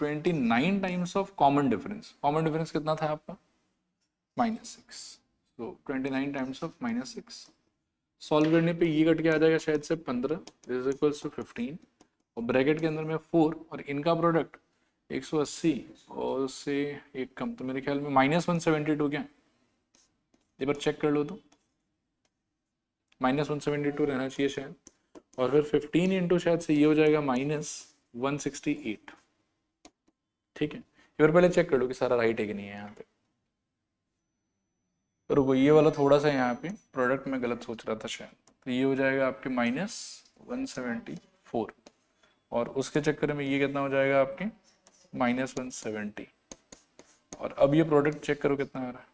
29 times of common difference. Common difference कितना था आपका, -6, तो 29 टाइम्स ऑफ -6। सॉल्व करने पे ये कट के आ जाएगा शायद से 15 इज इक्वल्स टू 15, और ब्रैकेट के अंदर में 4 और इनका प्रोडक्ट 180 और उससे एक कम, तो मेरे ख्याल में -172 क्या, एक बार चेक कर लो तो -172 रहना चाहिए शायद, और फिर 15 इंटू शायद से ये हो जाएगा -168। ठीक है, एक बार पहले चेक कर लो कि सारा राइट है कि नहीं है यहाँ पे। रुको, ये वाला थोड़ा सा यहाँ पे प्रोडक्ट में गलत सोच रहा था शायद, तो ये हो जाएगा आपके -174, और उसके चक्कर में ये कितना हो जाएगा आपके -170, और अब ये प्रोडक्ट चेक करो कितना आ रहा है।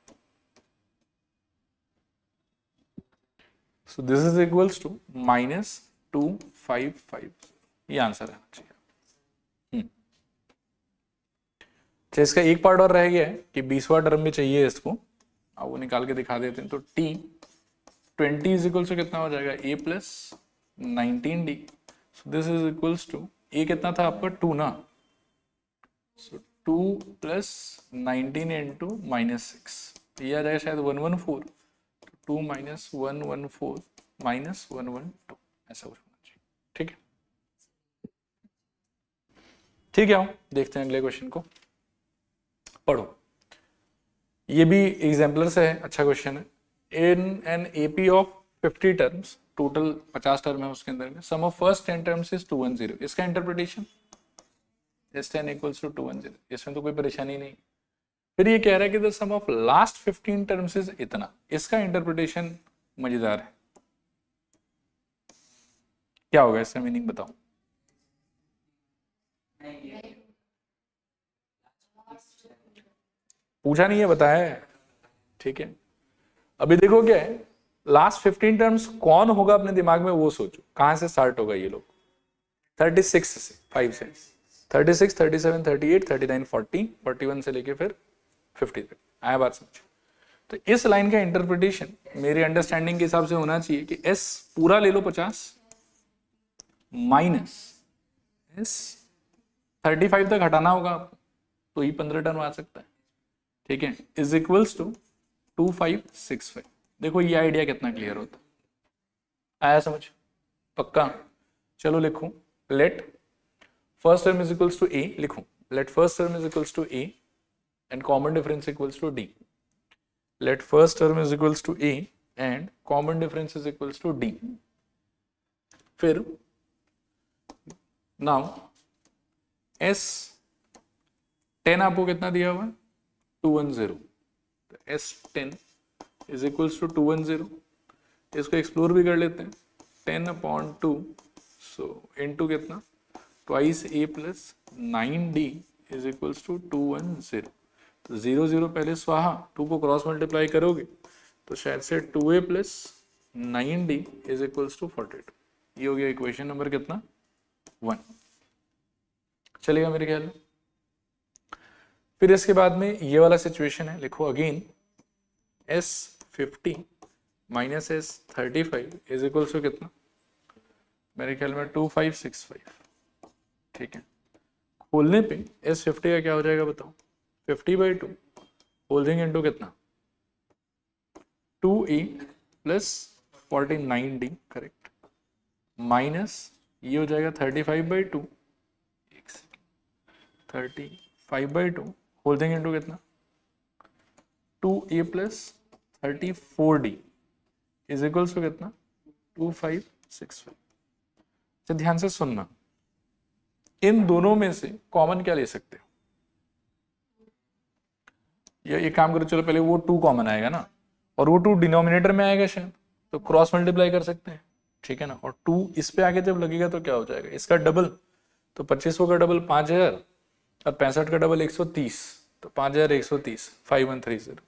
So this is equals to -2550, ये आंसर रहना चाहिए। अच्छा, इसका एक पार्ट और रह गया है कि 20वां टर्म भी चाहिए इसको, अब वो निकाल के दिखा देते हैं। तो t 20 इज इक्वल टू कितना हो जाएगा, a plus 19d। So this is equals to, a कितना था आपका 2 ना, सो 2 प्लस 19 इंटू -6, तो ये आ जाएगा शायद 114, 2 माइनस 114 माइनस 112, ऐसा कुछ होना चाहिए। ठीक है, ठीक है, आओ देखते हैं अगले क्वेश्चन को, पढ़ो। ये भी एग्जाम्पलर से है, अच्छा क्वेश्चन है। In an AP of 50 terms, total 50 term है उसके अंदर में, सम ऑफ फर्स्ट 10 टर्म्स इज 210, इसका इंटरप्रिटेशन S10 इक्वल्स टू 210, इसमें तो कोई परेशानी नहीं। फिर ये कह रहा है कि the sum of last 15 terms is इतना, इसका इंटरप्रिटेशन मजेदार है, क्या होगा इसका मीनिंग बताओ। पूछा नहीं है, बताया है। ठीक है, अभी देखो क्या है, लास्ट 15 टर्म्स कौन होगा अपने दिमाग में वो सोचो, कहां से स्टार्ट होगा ये लोग, 36 से, 5 से 36, 37, 38, 39, 40, 41 से लेके फिर 50 तक, आया बात समझ। तो इस लाइन का इंटरप्रिटेशन मेरी अंडरस्टैंडिंग के हिसाब से होना चाहिए कि S पूरा ले लो 50 माइनस S 35 तक हटाना होगा आपको, तो ही 15 टर्म आ सकता है। ठीक है, इज इक्वल्स टू 2565। देखो ये आइडिया कितना क्लियर होता है, आया समझ, पक्का। चलो लिखो, let first term is equals to a, लिखो let first term is equals to a and common difference equals to d। Let first term is equals to a and common difference is equals to d। फिर now S10 आपको कितना दिया हुआ है, 210, तो S10 is equals to 210, इसको explore भी कर लेते हैं, 10/2, सो इनटू कितना, twice a plus 9d is equals to 210, तो 0 0 पहले स्वाहा, 2 को क्रॉस मल्टीप्लाई करोगे तो शायद से 2a plus 9d is equals to 42। ये हो गया इक्वेशन नंबर कितना, 1। चलेगा मेरे ख्याल में। फिर इसके बाद में ये वाला सिचुएशन है, लिखो again S50 minus S35 is equal to कितना, मेरे ख्याल में 2565। ठीक है, खोलने पे S50 का क्या हो जाएगा बताओ, 50/2 होल्डिंग इनटू कितना, 2a plus 49d, correct, minus ये हो जाएगा 35/2, 35/2 होल्डिंग इनटू कितना, 2a plus 34d is equals to कितना, 2565। तो ध्यान से सुनना, इन दोनों में से कॉमन क्या ले सकते हो, या एक काम करो, चलो पहले वो 2 कॉमन आएगा ना, और वो 2 डिनोमिनेटर में आएगा शायद, तो क्रॉस मल्टीप्लाई कर सकते हैं। ठीक है ना, और 2 इस पे आगे जब लगेगा तो क्या हो जाएगा, इसका डबल, तो 2500 का डबल 5000 और 65 का डबल 130, तो 5130, 5130।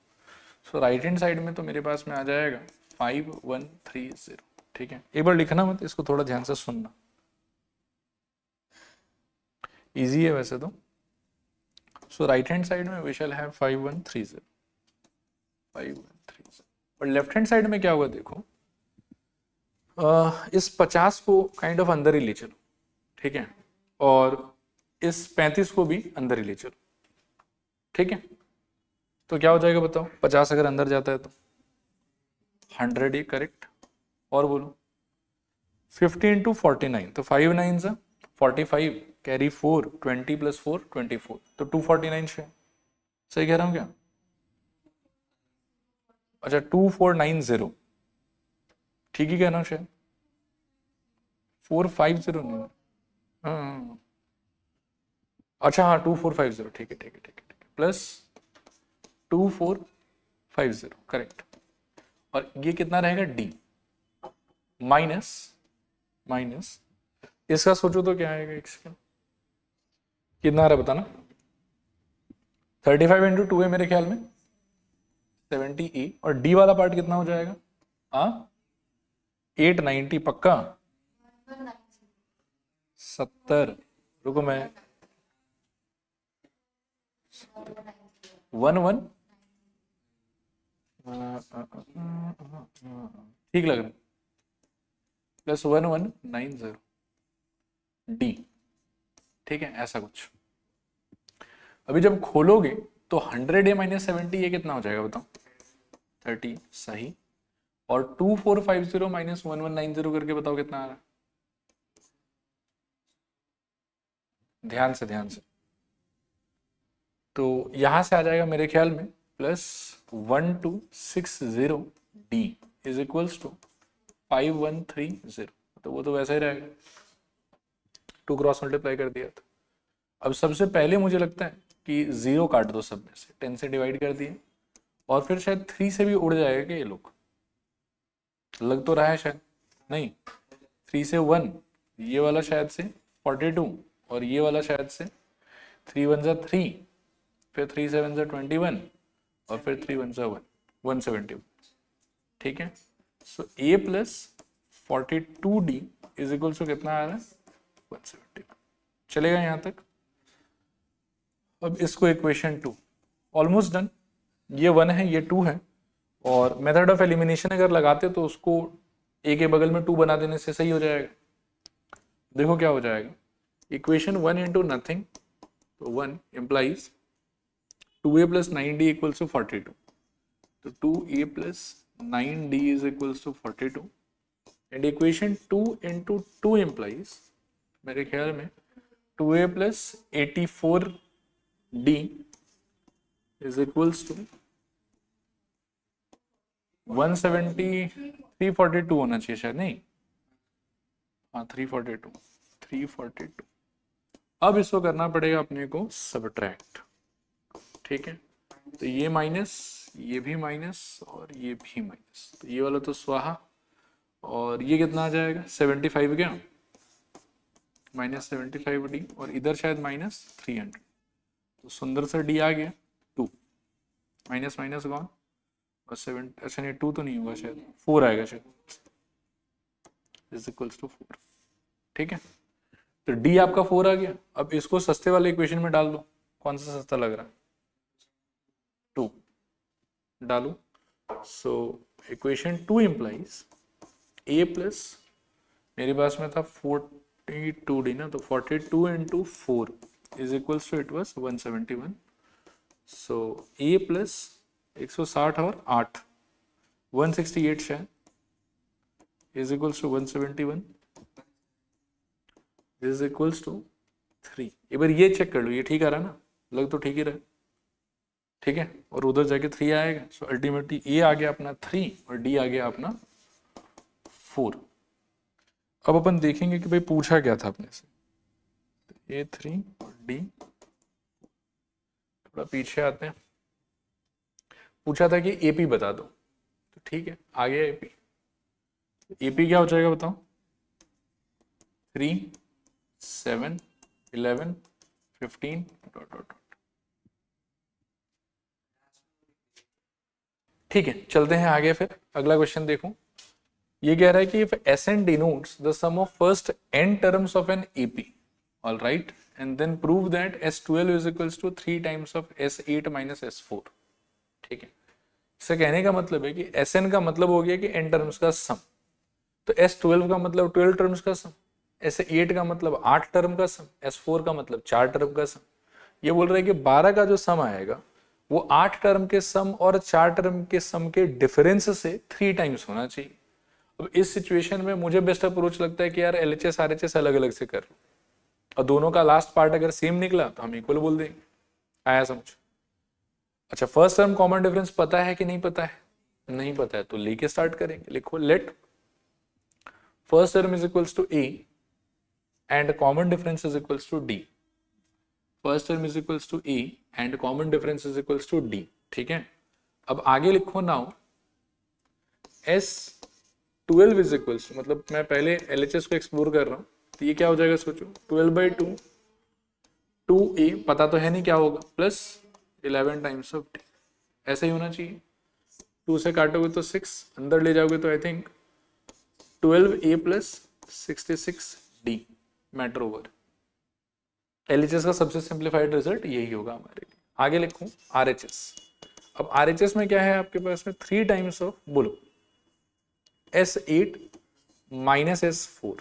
सो राइट हैंड साइड में तो मेरे पास में आ जाएगा 5130। ठीक है, एक बार लिखना मत, इसको थोड़ा ध्यान से सुनना, इजी है वैसे तो। सो राइट हैंड साइड में वी शैल हैव 5130, 5130। और लेफ्ट हैंड साइड में क्या होगा देखो, इस 50 को काइंड ऑफ अंदर ही ले चलो, ठीक है, और इस 35 को भी अंदर ही ले चलो, ठीक है। तो क्या हो जाएगा बताओ, 50 अगर अंदर जाता है तो 100 ही करेक्ट। और बोलो 50 इंटू 49, तो 5 9 45, कैरी 4, 20 प्लस 4 24, तो 249 है। सही कह रहा हूँ क्या? अच्छा 2490, ठीक ही कह रहा हूँ शायद, 450 नहीं, हाँ अच्छा हाँ 2450, ठीक है ठीक है ठीक है ठीक है, प्लस 2450 करेक्ट। और ये कितना रहेगा डी, माइनस माइनस इसका सोचो तो क्या आएगा, एक सेकेंड, कितना आ रहा है बताना। 35 इंटू 2 है मेरे ख्याल में 70 और डी वाला पार्ट कितना हो जाएगा, हाँ 890 पक्का, 70, रुको मैं 11 ठीक लग रहा है, प्लस 1190 डी, ठीक है ऐसा कुछ। अभी जब खोलोगे तो 100 ए माइनस 70 ये कितना हो जाएगा बताओ, 30 सही, और 2450 माइनस 1190 करके बताओ कितना आ रहा है, ध्यान से ध्यान से। तो यहां से आ जाएगा मेरे ख्याल में plus 1260 d is equals to 5130, तो वो तो वैसा ही रहेगा, 2 क्रॉस मल्टीप्लाई कर दिया था। अब सबसे पहले मुझे लगता है कि 0 काट दो सब में से, 10 से डिवाइड कर दिए, और फिर शायद 3 से भी उड़ जाएगा कि ये लोग, लग तो रहा है शायद, नहीं 3 से 1, ये वाला शायद से 42, और ये वाला शायद से 3 1 जा 3, फिर 3 7 जा 21, और फिर 3 1 जा 1 171, ठीक है। So a plus 42d is equal to कितना आ रहा है 171, चलेगा यहां तक। अब इसको इक्वेशन 2 ऑलमोस्ट डन, ये 1 है ये 2 है, और मेथड ऑफ एलिमिनेशन अगर लगाते तो उसको ए के बगल में 2 बना देने से सही हो जाएगा। देखो क्या हो जाएगा, इक्वेशन 1 इंटू नथिंग, तो 1 implies 2a plus 9d equals to 42, तो 2a plus 9d is equals to 42, and equation 2 into 2 implies मेरे ख्याल में 2a plus 84d is equals to 170, 342 होना चाहिए शायद, नहीं हाँ 342। अब इसको करना पड़ेगा अपने को सबट्रैक्ट, ठीक है, तो ये माइनस, ये भी माइनस, और ये भी माइनस, तो ये वाला तो स्वाहा, और ये कितना आ जाएगा 75 क्या, माइनस 75d, और इधर शायद माइनस 300, तो सुंदर सा डी आ गया 2, माइनस माइनस गॉन, और 7, अच्छा नहीं 2 तो नहीं होगा शायद, 4 आएगा शायद, इज इक्वल्स टू 4, ठीक है। तो डी आपका 4 आ गया। अब इसको सस्ते वाले इक्वेशन में डाल दो, कौन सा सस्ता लग रहा है, 2 डालो। So equation 2 implies a plus, मेरे पास में था 42d ना, तो 42 into 4 is equals to, it was 171, so a plus 160 और 8 168 शायद is equals to 171 is equals to 3। एक बार ये चेक कर लो, ये ठीक आ रहा है ना, लग तो ठीक ही रहा है, ठीक है, और उधर जाके 3 आएगा, सो अल्टीमेटली ए आ गया अपना 3 और डी आ गया अपना 4। अब अपन देखेंगे कि भाई पूछा क्या था अपने से, ए 3 और डी, थोड़ा पीछे आते हैं, पूछा था कि एपी बता दो, तो ठीक है आ गया एपी। एपी क्या हो जाएगा बताओ, 3 7 11 15 ... ठीक है, चलते हैं आगे। फिर अगला क्वेश्चन देखो, ये कह रहा है कि if Sn denotes the sum of first n terms of an AP, all right, and then prove that S12 is equals to 3 times of S8 minus S4। ठीक है, इससे कहने का मतलब है कि Sn का मतलब हो गया कि n टर्म्स का सम, तो S12 का मतलब 12 टर्म्स का सम, S8 का मतलब 8 टर्म का सम, S4 का मतलब 4 टर्म का सम। ये बोल रहा है कि 12 का जो सम आएगा वो 8 टर्म के सम और 4 टर्म के सम के डिफरेंस से 3 टाइम्स होना चाहिए। अब इस सिचुएशन में मुझे बेस्ट अप्रोच लगता है कि यार LHS RHS अलग अलग से कर लो, और दोनों का लास्ट पार्ट अगर सेम निकला तो हम इक्वल बोल देंगे। आया समझ? अच्छा, फर्स्ट टर्म कॉमन डिफरेंस पता है कि नहीं पता है? नहीं पता है तो लेके स्टार्ट करेंगे। लिखो let first term is equals to A and common difference is equals to D। First term is equals to A and common difference is equals to D। ठीक है, अब आगे लिखो now S12 is equals to, मतलब मैं पहले LHS को explore कर रहा हूं, तो ये क्या हो जाएगा सोचो, 12/2 2A पता तो है नहीं क्या होगा, प्लस 11 टाइम्स ऑफ D। ऐसा ही होना चाहिए। 2 से काटोगे तो 6, अंदर ले जाओगे तो I think 12A plus 66D matter over. LHS का सबसे सिंप्लीफाइड रिजल्ट यही होगा हमारे लिए। आगे लिखूं RHS। अब RHS में क्या है आपके पास में 3 टाइम्स ऑफ, बोलो S8 माइनस S4,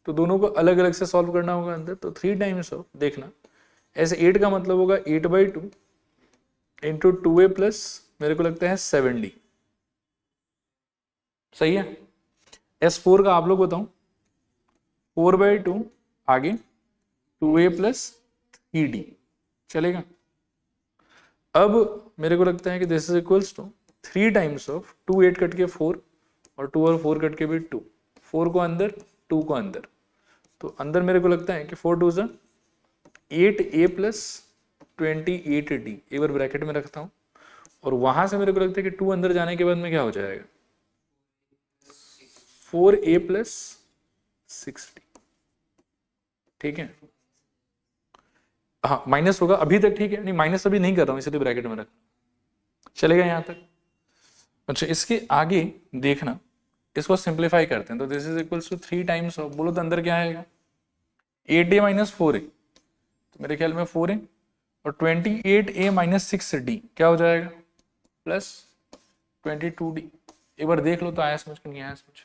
तो दोनों को अलग अलग से सॉल्व करना होगा अंदर, तो 3 टाइम्स ऑफ, देखना S8 का मतलब होगा 8/2 इंटू 2A प्लस मेरे को लगता है 7D। सही है। S4 का आप लोग बताओ, 4/2 आगे 2A प्लस 3D चलेगा। अब मेरे को लगता है कि this is equals to 3 times of 2 8 cut के 4 और 2 और 4 कट के भी 2, 4 को अंदर 2 को अंदर, तो अंदर मेरे को लगता है कि 4 2 8A प्लस 28D, एक बार ब्रैकेट में रखता हूं, और वहां से मेरे को लगता है कि 2 अंदर जाने के बाद में क्या हो जाएगा 4A प्लस 6D। ठीक है, हाँ माइनस होगा अभी तक, ठीक है, नहीं माइनस अभी नहीं कर रहा हूं इसलिए ब्रैकेट में रख, चलेगा यहां तक। अच्छा, इसके आगे देखना, इसको सिंप्लीफाई करते हैं, तो this is equals to 3 times of, बोलो तो अंदर क्या आएगा 8A माइनस 4A, तो मेरे ख्याल में 4A और 28A माइनस 6D क्या हो जाएगा प्लस 22D। एक बार देख लो तो आया समझ के नहीं आया समझ।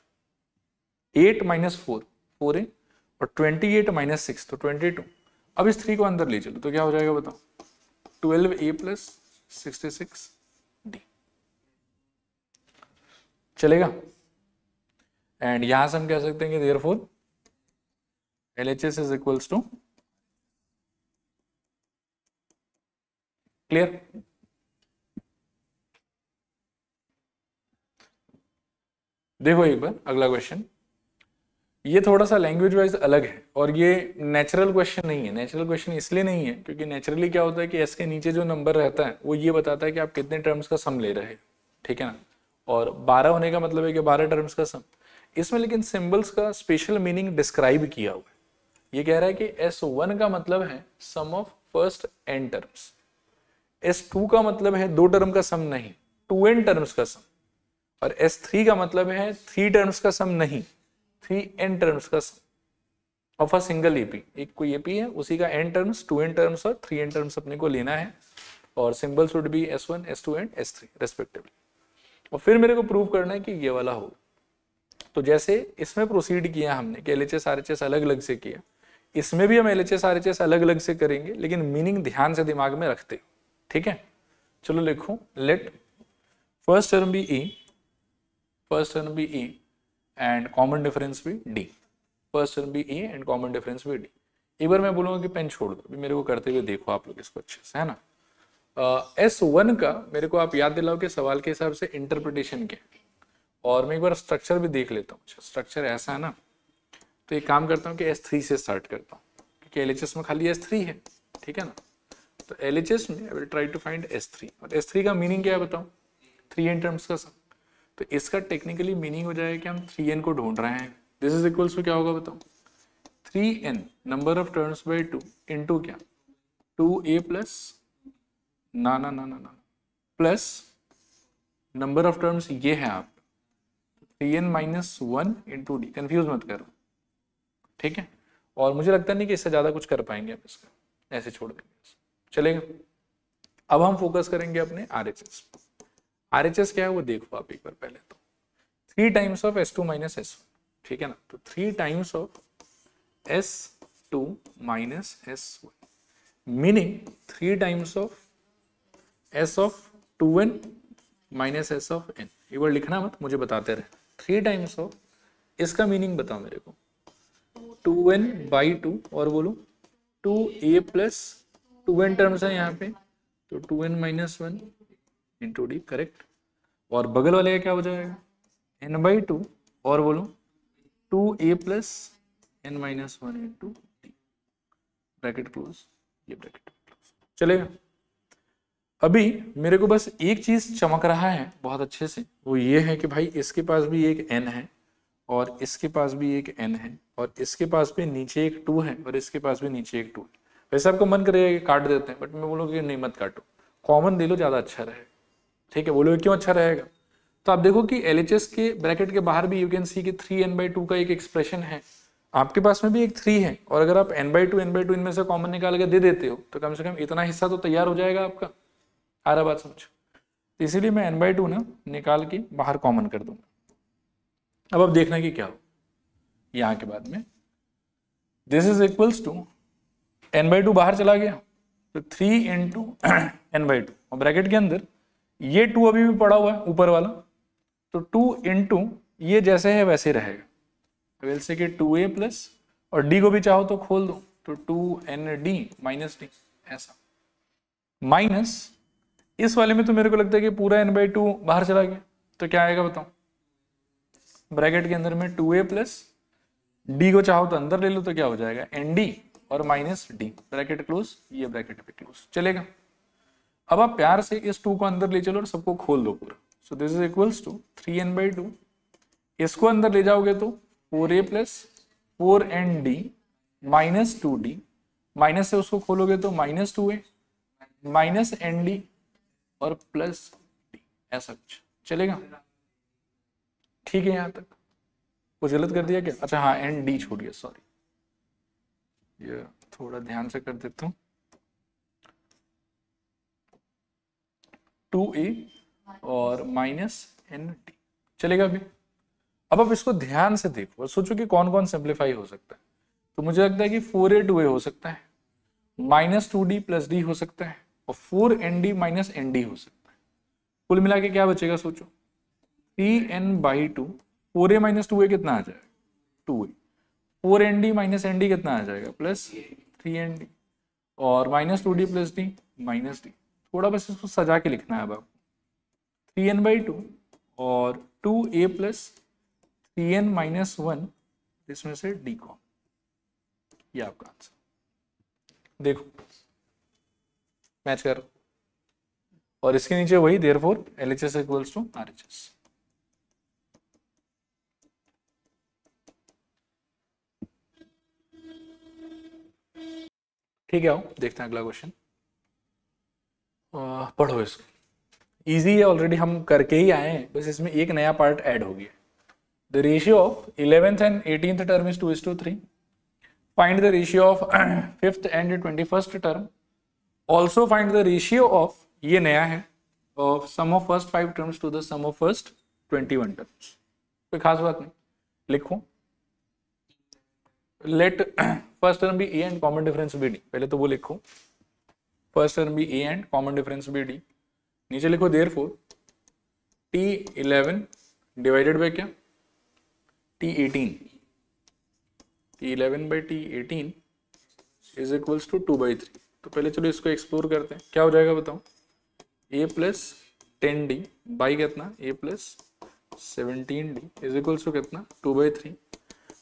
8 माइनस 4 4A और 28 माइनस 6 तो 22। अब इस 3 को अंदर ले चलो तो क्या हो जाएगा बताओ 12A प्लस 66D चलेगा। एंड यहां से हम कह सकते हैं कि therefore LHS is equals to, clear. देखो एक बार अगला क्वेश्चन, ये थोड़ा सा लैंग्वेज वाइज अलग है और ये नेचुरल क्वेश्चन नहीं है। नेचुरल क्वेश्चन इसलिए नहीं है क्योंकि नेचुरली क्या होता है कि एस के नीचे जो नंबर रहता है वो ये बताता है कि आप कितने टर्म्स का सम ले रहे हैं, ठीक है ना, और 12 होने का मतलब है कि 12 टर्म्स का सम। इसमें लेकिन सिंबल्स का स्पेशल मीनिंग डिस्क्राइब किया हुआ है। ये कह रहा है कि S1 का मतलब है sum of first n terms, S2 का मतलब है 2 टर्म का सम नहीं 2n टर्म्स का सम, और S3 का मतलब है 3 टर्म्स का सम नहीं 3n टर्म्स का सम ऑफ अ सिंगल एपी। एक कोई एपी है उसी का n टर्म्स 2n टर्म्स और 3n टर्म्स अपने को लेना है, और symbols would be S1 S2 and S3 respectively. और फिर मेरे को प्रूव करना है कि ये वाला हो। तो जैसे इसमें प्रोसीड किया हमने कि LHS RHS अलग अलग से किया, इसमें भी हम LHS RHS अलग अलग से करेंगे, लेकिन मीनिंग ध्यान से दिमाग में रखते, ठीक है। चलो लिखो let first term be a, first term be A and common difference be D, first term be A and common difference be D। एक बार मैं बोलूंगा कि पेन छोड़ दो, मेरे को करते हुए देखो आप लोग इसको अच्छे से, है ना। S1 का मेरे को आप याद दिलाओ कि सवाल के हिसाब से इंटरप्रिटेशन क्या है, और मैं एक बार स्ट्रक्चर भी देख लेता हूँ। स्ट्रक्चर ऐसा है ना, तो एक काम करता हूँ कि S3 से स्टार्ट करता हूँ क्योंकि LHS में खाली S3 है, ठीक है ना। तो LHS में I will try to find S3, और S3 का मीनिंग क्या है बताओ 3n टर्म्स का सम। तो इसका टेक्निकली मीनिंग हो जाएगा कि हम 3n को ढूंढ रहे हैं। दिस इज इक्वल्स टू क्या होगा बताओ 3n number of terms by 2 into क्या 2a प्लस ना प्लस नंबर ऑफ टर्म्स ये है आप 3n minus 1 into D, confuse मत करो, ठीक है। और मुझे लगता नहीं कि इससे ज्यादा कुछ कर पाएंगे आप इसका, ऐसे छोड़ देंगे, चलेगा। अब हम फोकस करेंगे अपने RHS। RHS क्या है वो देखो आप एक बार पहले तो, 3 times of S2 minus S1, ठीक है ना। तो 3 times of S2 minus S1 meaning 3 times of S of 2n minus S of n। एक बार लिखना मत, मुझे बताते रहे। 3 टाइम्स ऑफ, इसका मीनिंग बताओ मेरे को, 2n बाई 2 और बोलो 2a प्लस 2n टर्म्स है यहाँ पे, तो 2n minus 1 into D, correct. और बगल वाले का क्या हो जाएगा, n बाई 2 और बोलो 2a plus n minus 1 into D, bracket close, ये ब्रैकेट क्लोज, चलेगा। अभी मेरे को बस एक चीज चमक रहा है बहुत अच्छे से, वो ये है कि भाई इसके पास भी एक n है और इसके पास भी एक n है और इसके पास भी नीचे एक 2 है और इसके पास भी नीचे एक 2 है। वैसे आपको मन करेगा कि काट देते हैं, बट मैं बोलूँगा कि नहीं मत काटो, कॉमन ले लो, ज़्यादा अच्छा रहेगा, ठीक है। बोलोगे क्यों अच्छा रहेगा, तो आप देखो कि LHS के ब्रैकेट के बाहर भी यू कैन सी कि 3n/2 का एक एक्सप्रेशन है, आपके पास में भी एक 3 है, और अगर आप n/2 इनमें से कॉमन निकाल के दे देते हो तो कम से कम इतना हिस्सा तो तैयार हो जाएगा आपका। आ रहा बात समझ, तो इसीलिए मैं n/2 ना निकाल के बाहर कॉमन कर दूंगा। अब देखना कि क्या हो यहाँ के बाद में, this is equals to n/2 बाहर चला गया तो 3 इंटू n/2 और ब्रैकेट के अंदर ये 2 अभी भी पड़ा हुआ है ऊपर वाला, तो 2 इंटू ये जैसे है वैसे रहेगा, वेल से कि 2a प्लस, और d को भी चाहो तो खोल दो तो 2nd माइनस डी, ऐसा माइनस इस वाले में तो मेरे को लगता है कि पूरा n/2 बाहर चला गया, तो क्या आएगा बताओ, ब्रैकेट के अंदर में 2a प्लस d को चाहो तो अंदर ले लो तो क्या हो जाएगा nd और माइनस डी, ब्रैकेट क्लोज, ये ब्रैकेट पे क्लोज, चलेगा। अब आप प्यार से इस 2 को अंदर ले चलो और सबको खोल दो पूरा, so this is equals to 3n/2, इसको अंदर ले जाओगे तो 4a plus 4nd minus 2d, minus से उसको खोलोगे तो माइनस 2a माइनस nd और प्लस d, ऐसा कुछ चलेगा, ठीक है। यहां तक कुछ गलत कर दिया क्या, अच्छा हाँ nd छूट गया, सॉरी, ये थोड़ा ध्यान से कर देता हूं, 2a और माइनस nd, चलेगा अभी। अब आप इसको ध्यान से देखो और सोचो कि कौन कौन सिंप्लीफाई हो सकता है, तो मुझे लगता है कि 4a 2a हो सकता है, माइनस 2d प्लस d हो सकता है, और 4nd माइनस nd हो सकता है। कुल मिला के क्या बचेगा सोचो, 3n/2, 4a माइनस 2a कितना आ जाएगा 2a, 4nd माइनस nd कितना आ जाएगा प्लस 3nd, और minus 2d plus d minus d, थोड़ा बस इसको सजा के लिखना है अब आपको, 3n/2 और 2a प्लस 3n माइनस 1, इसमें से d कॉमन, ये आपका आंसर, देखो मैच कर, और इसके नीचे वही therefore LHS equals to RHS। ठीक है, आओ देखते हैं अगला क्वेश्चन, पढ़ो इसको, इजी है, ऑलरेडी हम करके ही आए हैं, बस इसमें एक नया पार्ट ऐड हो गया। The ratio of 11th and 18th term is 2:3, find the ratio of 5th and 21st term, also find the ratio of, ये नया है, of sum of first 5 terms to the sum of first 21 terms. कोई खास बात नहीं, लिखो let first term be A and common difference be d, पहले तो वो लिखो first term be A and common difference be D, नीचे लिखो देयरफॉर T11 डिवाइडेड बाय क्या T18, T11 by T18 is equals to 2/3। तो पहले चलो इसको एक्सप्लोर करते हैं, क्या हो जाएगा बताओ, a प्लस 10d बाई कितना a plus 17d is equals to कितना 2/3,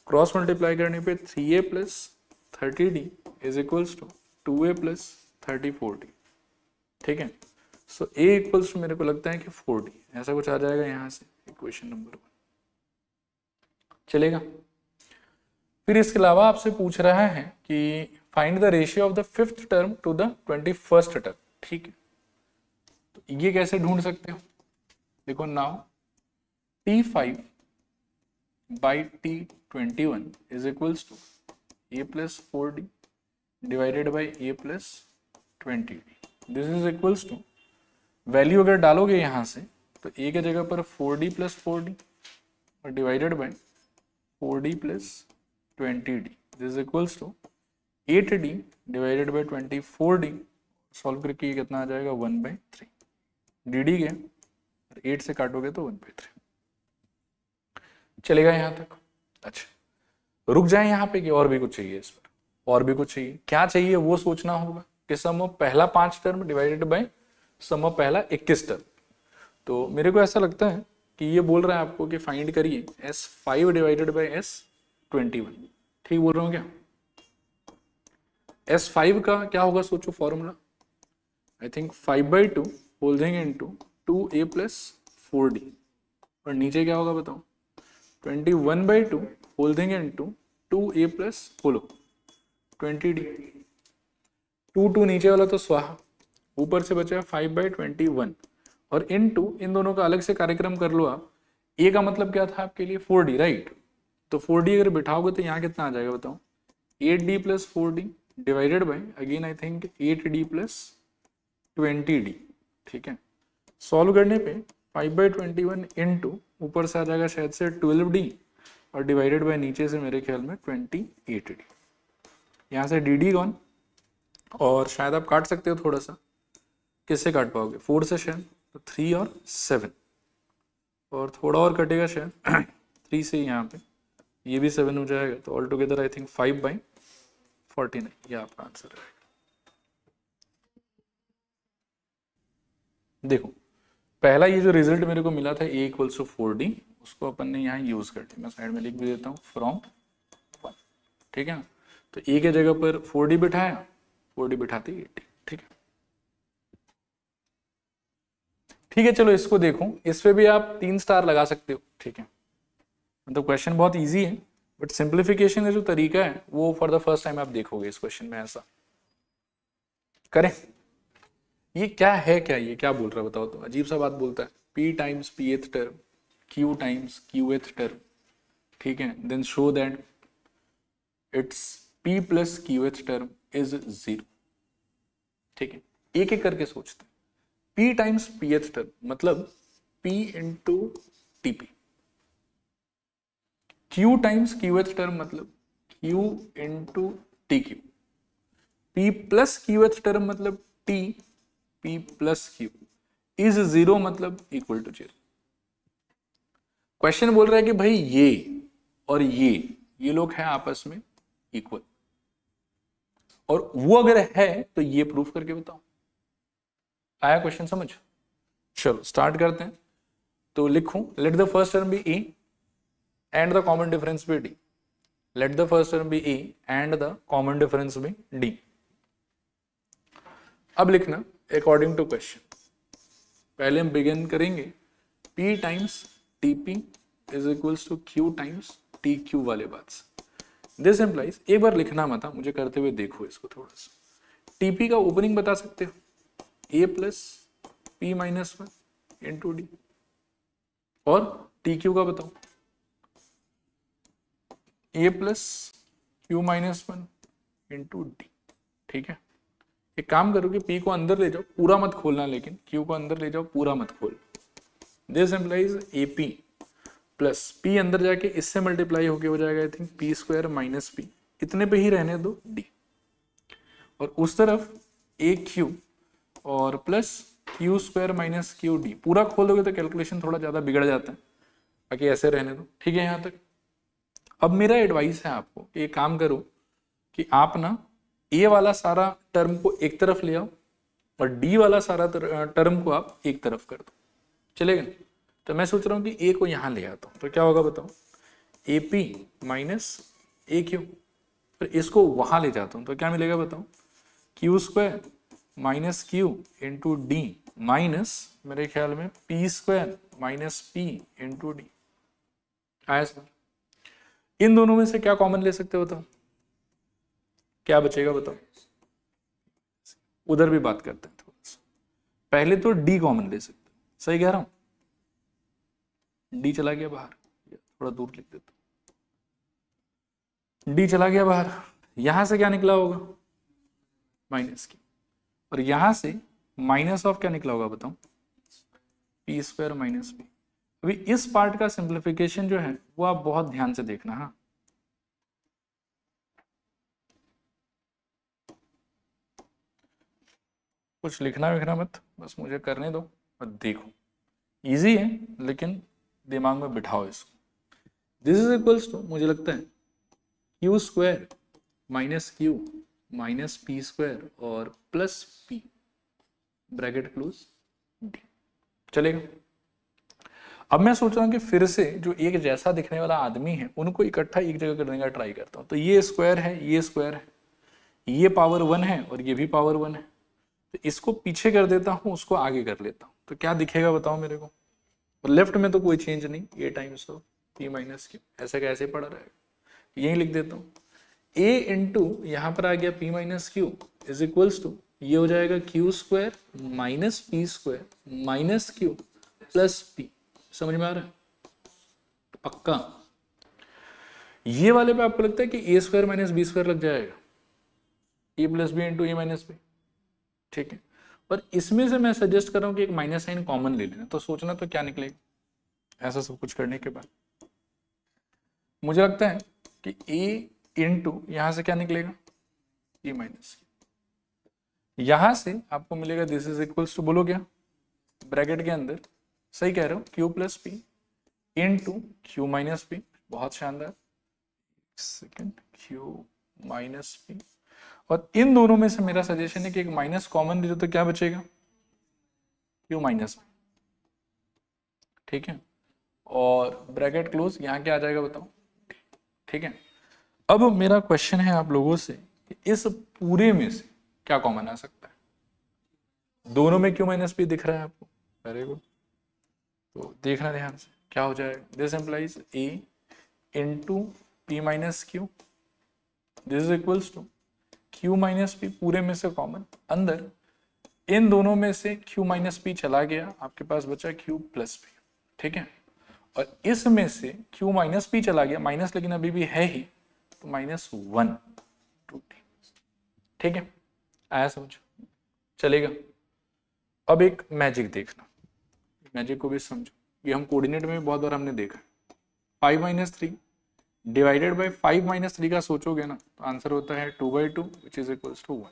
क्रॉस मल्टीप्लाई करने पे 3a plus 30d is equals to 2a plus 34d, ठीक है। सो a इक्वल्स टू मेरे को लगता है कि 4d, ऐसा कुछ आ जाएगा यहाँ से, इक्वेशन नंबर 1, चलेगा। फिर इसके अलावा आपसे पूछ रहा है कि find the ratio of the 5th term to the 21st term, ठीक है। तो ये कैसे ढूंढ सकते हो, देखो now T5 by T21 is equals to a plus 4d divided by a plus 20d। This is equals to, value अगर डालोगे यहां से तो a के जगह पर 4d प्लस 4d और divided by 4d plus 20d। This is equals to 8d divided by 24d। Solve करके ये कितना आ जाएगा 1/3। dd गया और 8 से काटोगे तो 1/3 चलेगा यहां तक। अच्छा रुक जाए यहाँ पे कि और भी कुछ चाहिए इस पर, और भी कुछ चाहिए, क्या चाहिए वो सोचना होगा कि सम ऑफ पहला 5 term divided by sum of पहला 21 टर्म। तो मेरे को ऐसा लगता है कि ये बोल रहा है आपको कि फाइंड करिए S5 डिवाइडेड बाय S21। ठीक बोल रहा हूँ क्या? S5 का क्या होगा सोचो formula, I think 5/2 holding into 2a plus 4d और नीचे क्या होगा बताओ 21/2 होल्डिंग इनटू 2a प्लस बोलो 20d। 2 नीचे वाला तो स्वाहा, ऊपर से बचा 5/21 और इन दोनों का अलग से कार्यक्रम कर लो आप। a का मतलब क्या था आपके लिए 4d राइट, तो 4d अगर बिठाओगे तो यहाँ कितना आ जाएगा बताओ 8d plus 4d divided by again I think 8d plus 20d। ठीक है, सॉल्व करने पे 5/21 इनटू ऊपर से आ जाएगा शायद से 12d और डिवाइडेड बाय नीचे से मेरे ख्याल में 28d। यहाँ से dd गॉन और शायद आप काट सकते हो थोड़ा सा, किससे काट पाओगे 4 से शायद, तो 3 और 7 और थोड़ा और कटेगा शायद 3 से यहाँ पे, ये भी 7 हो जाएगा, तो ऑल टुगेदर आई थिंक 5/49 ये आपका आंसर है। देखो पहला ये जो रिजल्ट मेरे को मिला था a इक्वल्स टू 4d, उसको अपन ने यहाँ यूज कर लिया, मैं साइड में लिख भी देता हूँ फ्रॉम 1। ठीक है ना, तो a के जगह पर 4d बिठाया, 4d बिठाते 80। ठीक है, ठीक है चलो इसको देखो, इस पे भी आप 3 स्टार लगा सकते हो। ठीक है, मतलब क्वेश्चन बहुत इजी है बट सिंप्लीफिकेशन का जो तरीका है वो फॉर द फर्स्ट टाइम आप देखोगे इस क्वेश्चन में। ऐसा करें, ये क्या है, क्या ये क्या बोल रहा है बताओ, तो अजीब सा बात बोलता है p times pth term q times qth term. ठीक है, then show that its p plus qth term is 0। ठीक है, एक एक करके सोचते हैं। p टाइम्स pth टर्म मतलब p into t p, q times qth term मतलब q into tq, p plus qth term मतलब t p plus q is 0 मतलब इक्वल टू 0। क्वेश्चन बोल रहा है कि भाई ये और ये लोग हैं आपस में इक्वल, और वो अगर है तो ये प्रूफ करके बताओ। आया क्वेश्चन समझ? चलो स्टार्ट करते हैं। तो लिखूं let the first term be A and the common difference be D. Let the first term be A and the common difference be d. अब लिखना अकॉर्डिंग टू क्वेश्चन। पहले हम बिगिन करेंगे P times TP is equals to Q times TQ वाले बात से। This implies, एक बार लिखना मत, मुझे करते हुए देखो इसको थोड़ा सा। TP का ओपनिंग बता सकते हो A plus P minus 1 into D, और TQ का बताओ A plus Q minus 1 into D. ठीक है, एक काम करो कि P को अंदर ले जाओ, पूरा मत खोलना, लेकिन Q को अंदर ले जाओ, पूरा मत खोल। This implies AP plus P अंदर जाके इससे मल्टीप्लाई होके हो जाएगा I think P square minus P, इतने पे ही रहने दो D, और उस तरफ AQ और plus Q square minus QD। पूरा खोल दोगे तो कैलकुलेशन थोड़ा ज्यादा बिगड़ जाता है, बाकी ऐसे रहने दो। ठीक है, यहाँ तक। अब मेरा एडवाइस है आपको कि एक काम करो कि आप ना ए वाला सारा टर्म को एक तरफ ले आओ और डी वाला सारा टर्म को आप एक तरफ कर दो, चलेगा? तो मैं सोच रहा हूँ कि ए को यहाँ ले आता हूँ, तो क्या होगा बताओ A P minus A Q, फिर इसको वहां ले जाता हूँ तो क्या मिलेगा बताओ Q square minus Q into D minus मेरे ख्याल में P square minus P into D. आया सर? इन दोनों में से क्या कॉमन ले सकते हो बताओ, क्या बचेगा बताओ? उधर भी बात करते हैं थोड़ा सा। पहले तो डी कॉमन ले सकते हो, सही कह रहा हूं? डी चला गया बाहर, थोड़ा दूर लिख देता हूं, डी चला गया बाहर, यहां से क्या निकला होगा माइनस की, और यहां से माइनस ऑफ क्या निकला होगा बताओ, पी स्क्वायर माइनस पी। अभी इस पार्ट का सिंप्लीफिकेशन जो है वो आप बहुत ध्यान से देखना। हाँ, कुछ लिखना विखना मत, बस मुझे करने दो और देखो, इजी है लेकिन दिमाग में बिठाओ इसको। दिस इज इक्वल्स टू, मुझे लगता है Q square minus Q minus p square और प्लस पी, ब्रैकेट क्लोज, चलेगा। अब मैं सोच रहा हूं कि फिर से जो एक जैसा दिखने वाला आदमी है उनको इकट्ठा एक जगह करने का ट्राई करता हूं। तो ये स्क्वायर है, ये स्क्वायर है, ये पावर 1 है और ये भी पावर 1 है, तो इसको पीछे कर देता हूं, उसको आगे कर लेता हूं, तो क्या दिखेगा बताओ मेरे को। और लेफ्ट में तो कोई चेंज नहीं, a times of p minus q, ऐसे कैसे पड़ा रहेगा, यही लिख देता हूँ। ए इंटू यहाँ पर आ गया p minus q is equals to, ये हो जाएगा q square minus p square minus q plus p. समझ में आ रहा है पक्का? ये वाले पे आपको लगता है कि ए स्क्वायर माइनस बी स्क्वायर लग जाएगा, ए प्लस बी इंटू ए माइनस बी, ठीक है। और इसमें से मैं सजेस्ट कर रहा हूं कि एक माइनस साइन कॉमन ले लेना, तो सोचना तो क्या निकलेगा। ऐसा सब कुछ करने के बाद मुझे लगता है कि ए इंटू यहां से क्या निकलेगा, ए माइनस, यहां से आपको मिलेगा दिस इज इक्वल्स टू, बोलो क्या, ब्रैकेट के अंदर, सही कह रहे हो, Q plus P into Q minus P, बहुत शानदार, सेकेंड, क्यू माइनस पी, और इन दोनों में से मेरा सजेशन है कि एक माइनस कॉमन ले लो, तो क्या बचेगा, क्यू माइनस पी, ठीक है, और ब्रैकेट क्लोज, यहां क्या आ जाएगा बताओ, ठीक है। अब मेरा क्वेश्चन है आप लोगों से कि इस पूरे में से क्या कॉमन आ सकता है। दोनों में क्यू माइनस पी दिख रहा है आपको, वेरी गुड, तो देखना ध्यान से क्या हो जाएगा। This implies a into p minus q, this is equals to q minus p, पूरे में से कॉमन, अंदर इन दोनों में से क्यू माइनस पी चला गया, आपके पास बचा क्यू प्लस पी, ठीक है, और इसमें से क्यू माइनस पी चला गया, माइनस लेकिन अभी भी है ही, तो -1, ठीक है, आया समझ, चलेगा। अब एक मैजिक देखना, मैजिक को भी समझो, ये हम कोऑर्डिनेट में बहुत बार हमने देखा है। 5 - 3 डिवाइडेड बाय 5 - 3 का सोचोगे ना तो आंसर होता है 2/2 विच इज इक्वल्स टू 1।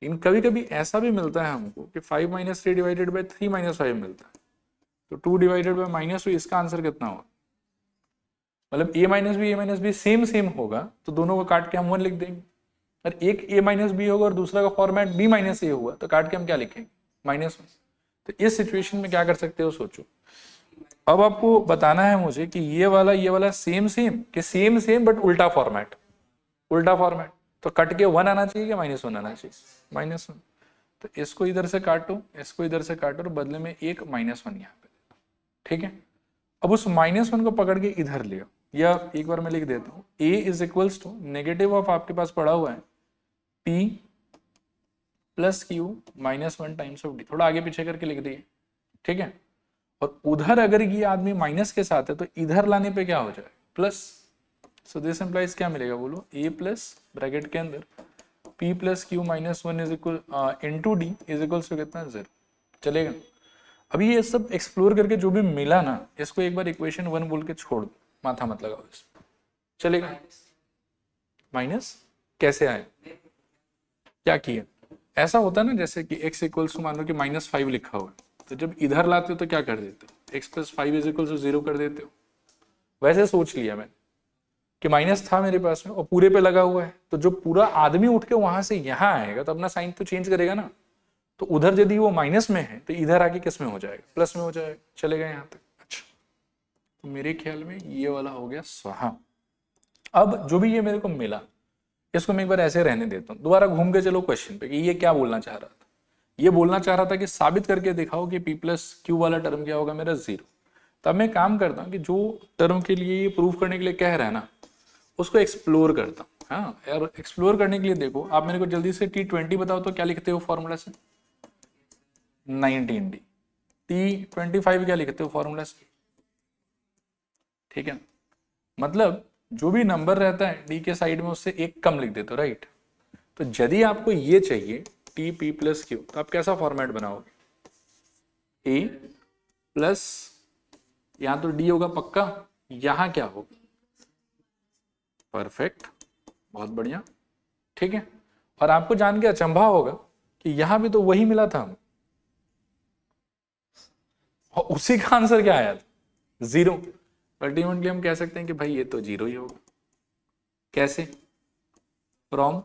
लेकिन कभी कभी ऐसा भी मिलता है हमको कि 5 - 3 डिवाइडेड बाय 3 - 5 मिलता है, तो 2 डिवाइडेड बाय -2, इसका आंसर कितना होगा, मतलब a - b सेम सेम होगा तो दोनों को काट के हम 1 लिख देंगे, और एक a - b होगा और दूसरा का फॉर्मेट b - a हुआ तो काट के हम क्या लिखेंगे, -1। तो इस सिचुएशन में क्या कर सकते हो सोचो। अब आपको बताना है मुझे कि ये वाला सेम सेम कि सेम सेम बट उल्टा फॉर्मेट, उल्टा फॉर्मेट, तो कट के 1 आना चाहिए कि -1 आना चाहिए, -1। तो इसको इधर से काटो, इसको इधर से काटो, और बदले में एक -1 यहाँ पे, ठीक है। अब उस -1 को पकड़ के इधर ले आओ, या एक बार मैं लिख देता हूँ, a is equals to negative of, आपके पास पड़ा हुआ है p plus q -1 times of d, थोड़ा आगे पीछे करके लिख दिए, ठीक है। और उधर अगर ये आदमी माइनस के साथ है तो इधर लाने पे क्या हो जाए, प्लस। सो दिस इंप्लाइज क्या मिलेगा बोलो, a प्लस ब्रैकेट के अंदर p plus q -1 is equal into D is equals to कितना, 0, चलेगा। अभी ये सब एक्सप्लोर करके जो भी मिला ना, इसको एक बार इक्वेशन 1 बोल के छोड़ दो, माथा मत लगाओ इस पर, चलेगा। माइनस कैसे आए, क्या किया, ऐसा होता है ना जैसे कि x इक्वल्स टू मान लो कि -5 लिखा हुआ है, तो जब इधर लाते हो तो क्या कर देते हो, x + 5 इज इक्वल्स टू 0 कर देते हो। वैसे सोच लिया मैंने कि माइनस था मेरे पास में और पूरे पे लगा हुआ है, तो जो पूरा आदमी उठ के वहां से यहाँ आएगा तो अपना साइन तो चेंज करेगा ना, तो उधर यदि वो माइनस में है तो इधर आके किस में हो जाएगा, प्लस में हो जाएगा, चलेगा यहाँ तक। अच्छा, तो मेरे ख्याल में ये वाला हो गया स्वाहा। अब जो भी ये मेरे को मिला इसको मैं एक बार ऐसे रहने देता हूँ, दोबारा घूम के चलो क्वेश्चन पे कि ये क्या बोलना चाह रहा था। ये बोलना चाह रहा था कि साबित करके दिखाओ कि p प्लस क्यू वाला टर्म क्या होगा मेरा 0। तब मैं काम करता हूँ कि जो टर्म के लिए ये प्रूव करने के लिए कह रहा है ना उसको एक्सप्लोर करता हूँ। हाँ यार, एक्सप्लोर करने के लिए देखो आप मेरे को जल्दी से T20 बताओ तो क्या लिखते हो फॉर्मूला से, 19D। T25 क्या लिखते हो फॉर्मूला से, ठीक है, मतलब जो भी नंबर रहता है डी के साइड में उससे एक कम लिख देते हो, राइट। तो यदि आपको ये चाहिए टी पी प्लस क्यू, तो आप कैसा फॉर्मेट बनाओगे, ए प्लस, यहां तो डी होगा पक्का, यहां क्या होगा, परफेक्ट, बहुत बढ़िया, ठीक है। और आपको जान के अचंभा होगा कि यहां भी तो वही मिला था हमें, और उसी का आंसर क्या आया था, 0। अल्टीमेटली हम कह सकते हैं कि भाई ये तो 0 ही होगा। कैसे, फ्रॉम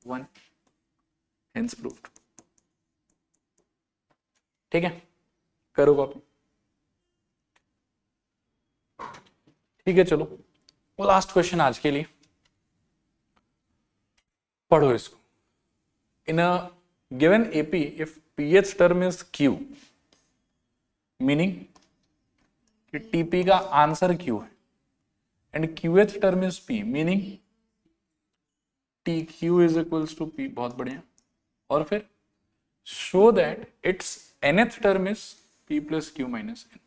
1, हेंस प्रूव्ड। ठीक है, करो कॉपी। ठीक है, चलो लास्ट क्वेश्चन आज के लिए, पढ़ो इसको। In a given AP if pth term is q, meaning कि टीपी का आंसर क्यू है, and qth term is p, meaning t q is equals to p, बहुत बढ़िया। और फिर show that it's nth term is p plus q minus n।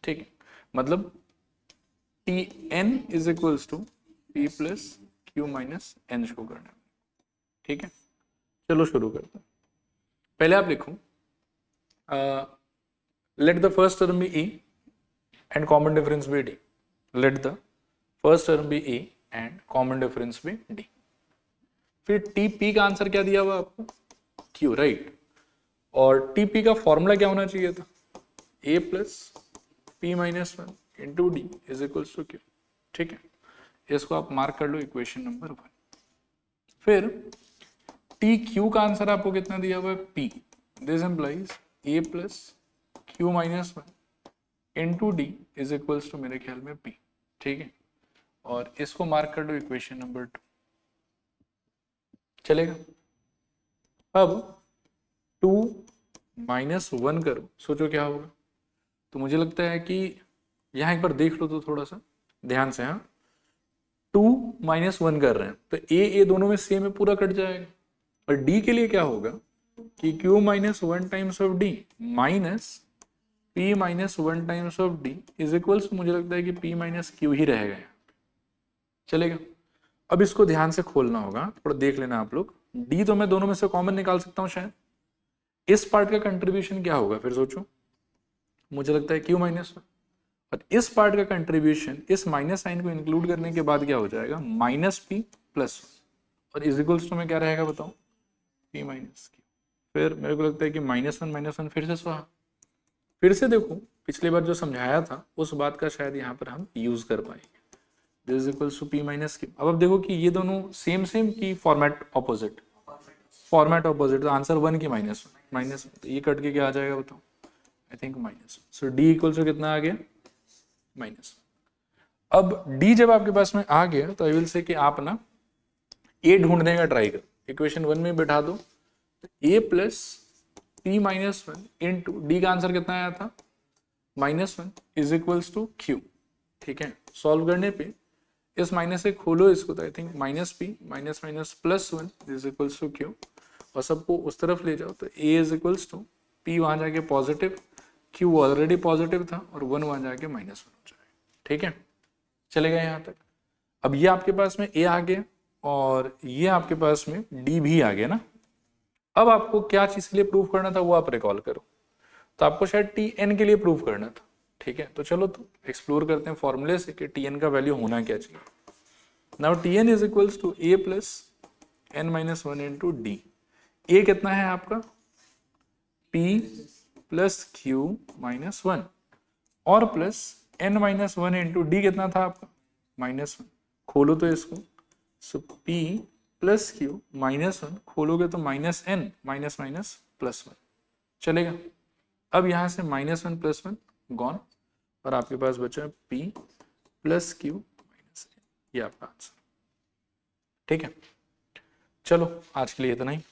ठीक है, मतलब t n is equals to p plus q minus n show करना। ठीक है, चलो शुरू करते हैं। पहले आप लिखो let the first term be e and common difference be d। Let the first term be e and common difference be d। फिर टी पी का आंसर क्या दिया हुआ आपको, क्यू, राइट। और टी पी का फॉर्मूला क्या होना चाहिए था, a plus p minus 1 into D is equals to q. ठीक है, इसको आप मार्क कर लो इक्वेशन नंबर 1। फिर टी क्यू का आंसर आपको कितना दिया हुआ है, p. This implies a plus q minus 1 into D is equals to मेरे ख्याल में पी। ठीक है, और इसको मार्क कर लो इक्वेशन नंबर 2। चलेगा। अब 2 माइनस 1 करो, सोचो क्या होगा। तो मुझे लगता है कि यहां एक बार देख लो तो थोड़ा सा ध्यान से। हाँ, 2 माइनस 1 कर रहे हैं तो ए दोनों में सेम है, पूरा कट जाएगा। और डी के लिए क्या होगा कि Q minus 1 times of D minus p minus 1 times of D is equals, मुझे लगता है कि पी माइनस क्यू ही रहेगा। चलेगा। अब इसको ध्यान से खोलना होगा, थोड़ा देख लेना आप लोग। डी तो मैं दोनों में से कॉमन निकाल सकता हूं शायद। इस पार्ट का कंट्रीब्यूशन क्या होगा, फिर सोचो, मुझे लगता है क्यू माइनस 1। और इस पार्ट का कंट्रीब्यूशन इस माइनस साइन को इंक्लूड करने के बाद क्या हो जाएगा, माइनस पी प्लस 1। और इज इक्वल्स टू में क्या रहेगा बताओ, पी माइनस क्यू। फिर मेरे को लगता है कि माइनस वन फिर से स्वाहा। फिर से देखो, पिछली बार जो समझाया था उस बात का शायद यहाँ पर हम यूज कर पाएंगे। This is equals to p minus q. अब देखो कि ये दोनों सेम की फॉर्मेट ऑपोजिट, फॉर्मेट ऑपोजिट, तो आंसर 1 की माइनस 1, तो ये कट के क्या आ जाएगा बताओ, I think minus. So d equals to कितना आ गया, माइनस। अब डी जब आपके पास में आ गया तो आई विल से कि आप ना ए ढूंढने का ट्राई करो। इक्वेशन 1 में बैठा दो, तो a plus p minus 1 into d का आंसर कितना आया था, -1 इज इक्वल्स टू क्यू। ठीक है, सॉल्व करने पे इस माइनस से खोलो इसको, तो I think minus p minus minus plus 1 is equals to q. और सबको उस तरफ ले जाओ तो a is equals to p वहां जाके पॉजिटिव, क्यू ऑलरेडी पॉजिटिव था, और 1 वहां जाके -1 हो जाएगा। ठीक है, चलेगा यहाँ तक। अब ये आपके पास में ए आ गया और ये आपके पास में डी भी आ गया ना। अब आपको क्या चीज के लिए प्रूव करना था वो आप रिकॉल करो। तो आपको शायद टी एन के लिए प्रूव करना था। ठीक है, तो चलो तो एक्सप्लोर करते हैं फॉर्मूले से कि टी एन का वैल्यू होना क्या चाहिए। Now t n is equals to a plus n minus 1 into d. A कितना है आपका, पी प्लस क्यू माइनस 1 और plus n minus 1 into d कितना था आपका, -1। खोलो तो इसको, so p plus q minus 1 खोलोगे तो minus n minus minus plus 1। चलेगा। अब यहां से -1 प्लस 1 गॉन, और आपके पास बचा p plus q minus n. ये आपका आंसर। ठीक है, चलो आज के लिए इतना ही।